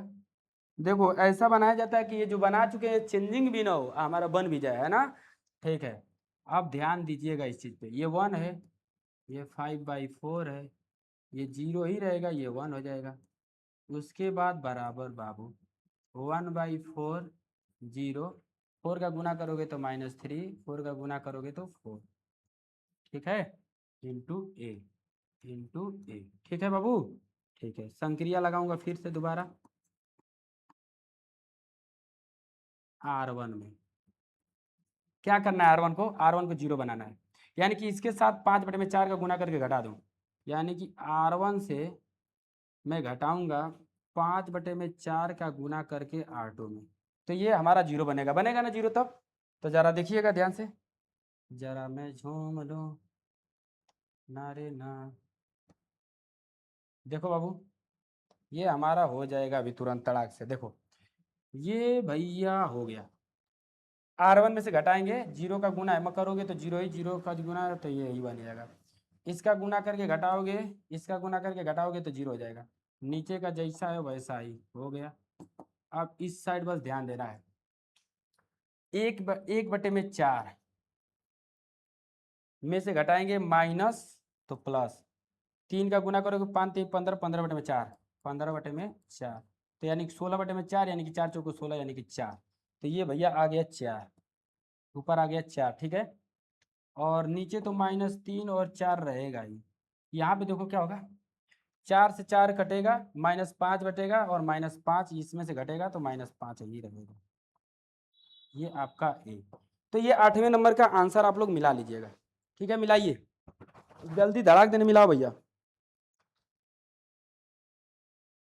देखो ऐसा बनाया जाता है कि ये जो बना चुके हैं चेंजिंग भी ना हो, हमारा बन भी जाए, है ना, ठीक है। अब ध्यान दीजिएगा इस चीज़ पे, ये 1 है, ये 5/4 है, ये 0 ही रहेगा, ये 1 हो जाएगा, उसके बाद बराबर बाबू 1/4 0, 4 का गुना करोगे तो -3, 4 का गुना करोगे तो 4, ठीक है, इंटू ए, इंटू ए, ठीक है बाबू, ठीक है। संक्रिया लगाऊंगा फिर से दोबारा R1 में, क्या करना है R1 को 0 बनाना है, यानी कि इसके साथ 5/4 का गुना करके घटा दूं, यानी कि R1 से मैं घटाऊंगा 5/4 का गुना करके R2 में, तो ये हमारा 0 बनेगा, बनेगा ना 0 तब? तो जरा देखिएगा ध्यान से, जरा मैं झूम लूं ना रे ना, देखो बाबू ये हमारा हो जाएगा अभी तुरंत तड़ाक से, देखो ये भैया हो गया। R1 में से घटाएंगे, जीरो का गुना m करोगे तो जीरो ही, जीरो का गुना तो ये ही बन जाएगा। इसका गुना करके घटाओगे, इसका गुना करके घटाओगे तो जीरो हो जाएगा। नीचे का जैसा है वैसा ही हो गया। अब इस साइड बस ध्यान देना है। एक बटे में 4 में से घटाएंगे माइनस तो प्लस, 3 का गुना करोगे 5 3 15, 15 बटे में 4, 15 बटे में 4, तो यानी कि 16 बटे में 4, यानी कि 4 चौको 16, यानी कि 4। तो ये भैया आ गया 4, ऊपर आ गया 4, ठीक है। और नीचे तो -3 और 4 रहेगा ही। यहाँ पे देखो क्या होगा, 4 से 4 कटेगा, -5 बटेगा, और -5 इसमें से घटेगा तो -5 ही रहेगा। ये आपका ए। तो ये 8वें नंबर का आंसर आप लोग मिला लीजिएगा, ठीक है। मिलाइए जल्दी, धड़ाक देने मिलाओ भैया,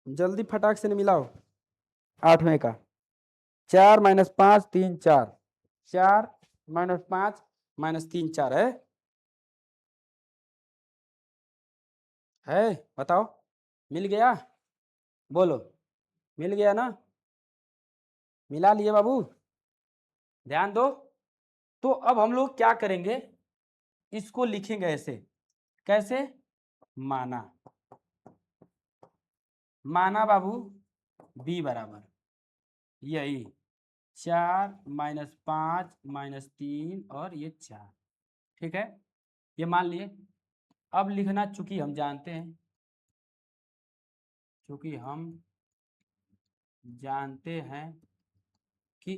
जल्दी फटाक से मिलाओ। 8वें का 4 - 5 3 4, 4 - 5 -3 4 है, बताओ। मिल गया, बोलो, मिल गया ना? मिला लिए बाबू, ध्यान दो। तो अब हम लोग क्या करेंगे, इसको लिखेंगे ऐसे, कैसे? माना, माना बाबू b बराबर यही 4 - 5 -3 और ये 4, ठीक है। ये मान लिए। अब लिखना, चूंकि हम जानते हैं, चूंकि हम जानते हैं कि,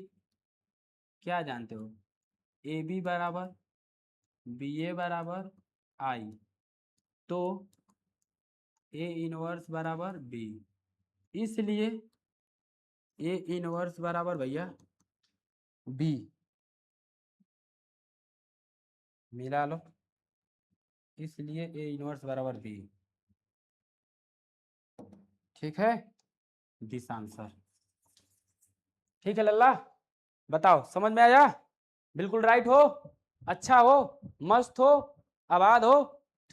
क्या जानते हो, ए बी बराबर बी ए बराबर आई, तो ए इनवर्स बराबर बी, इसलिए ए इनवर्स बराबर भैया बी, मिला लो, इसलिए ए इनवर्स बराबर बी, ठीक है। दिस आंसर, ठीक है लल्ला, बताओ समझ में आया? बिल्कुल राइट हो, अच्छा हो, मस्त हो, आबाद हो,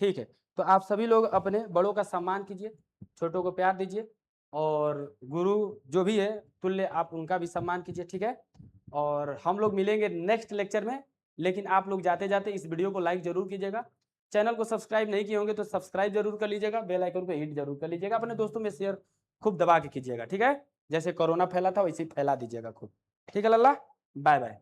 ठीक है। तो आप सभी लोग अपने बड़ों का सम्मान कीजिए, छोटों को प्यार दीजिए, और गुरु जो भी है तुल्य, आप उनका भी सम्मान कीजिए, ठीक है। और हम लोग मिलेंगे नेक्स्ट लेक्चर में, लेकिन आप लोग जाते जाते इस वीडियो को लाइक जरूर कीजिएगा, चैनल को सब्सक्राइब नहीं किए होंगे तो सब्सक्राइब जरूर कर लीजिएगा, बेल आइकन को हिट जरूर कर लीजिएगा, अपने दोस्तों में शेयर खूब दबा के कीजिएगा, ठीक है। जैसे कोरोना फैला था वैसे ही फैला दीजिएगा खूब, ठीक है लल्ला, बाय बाय।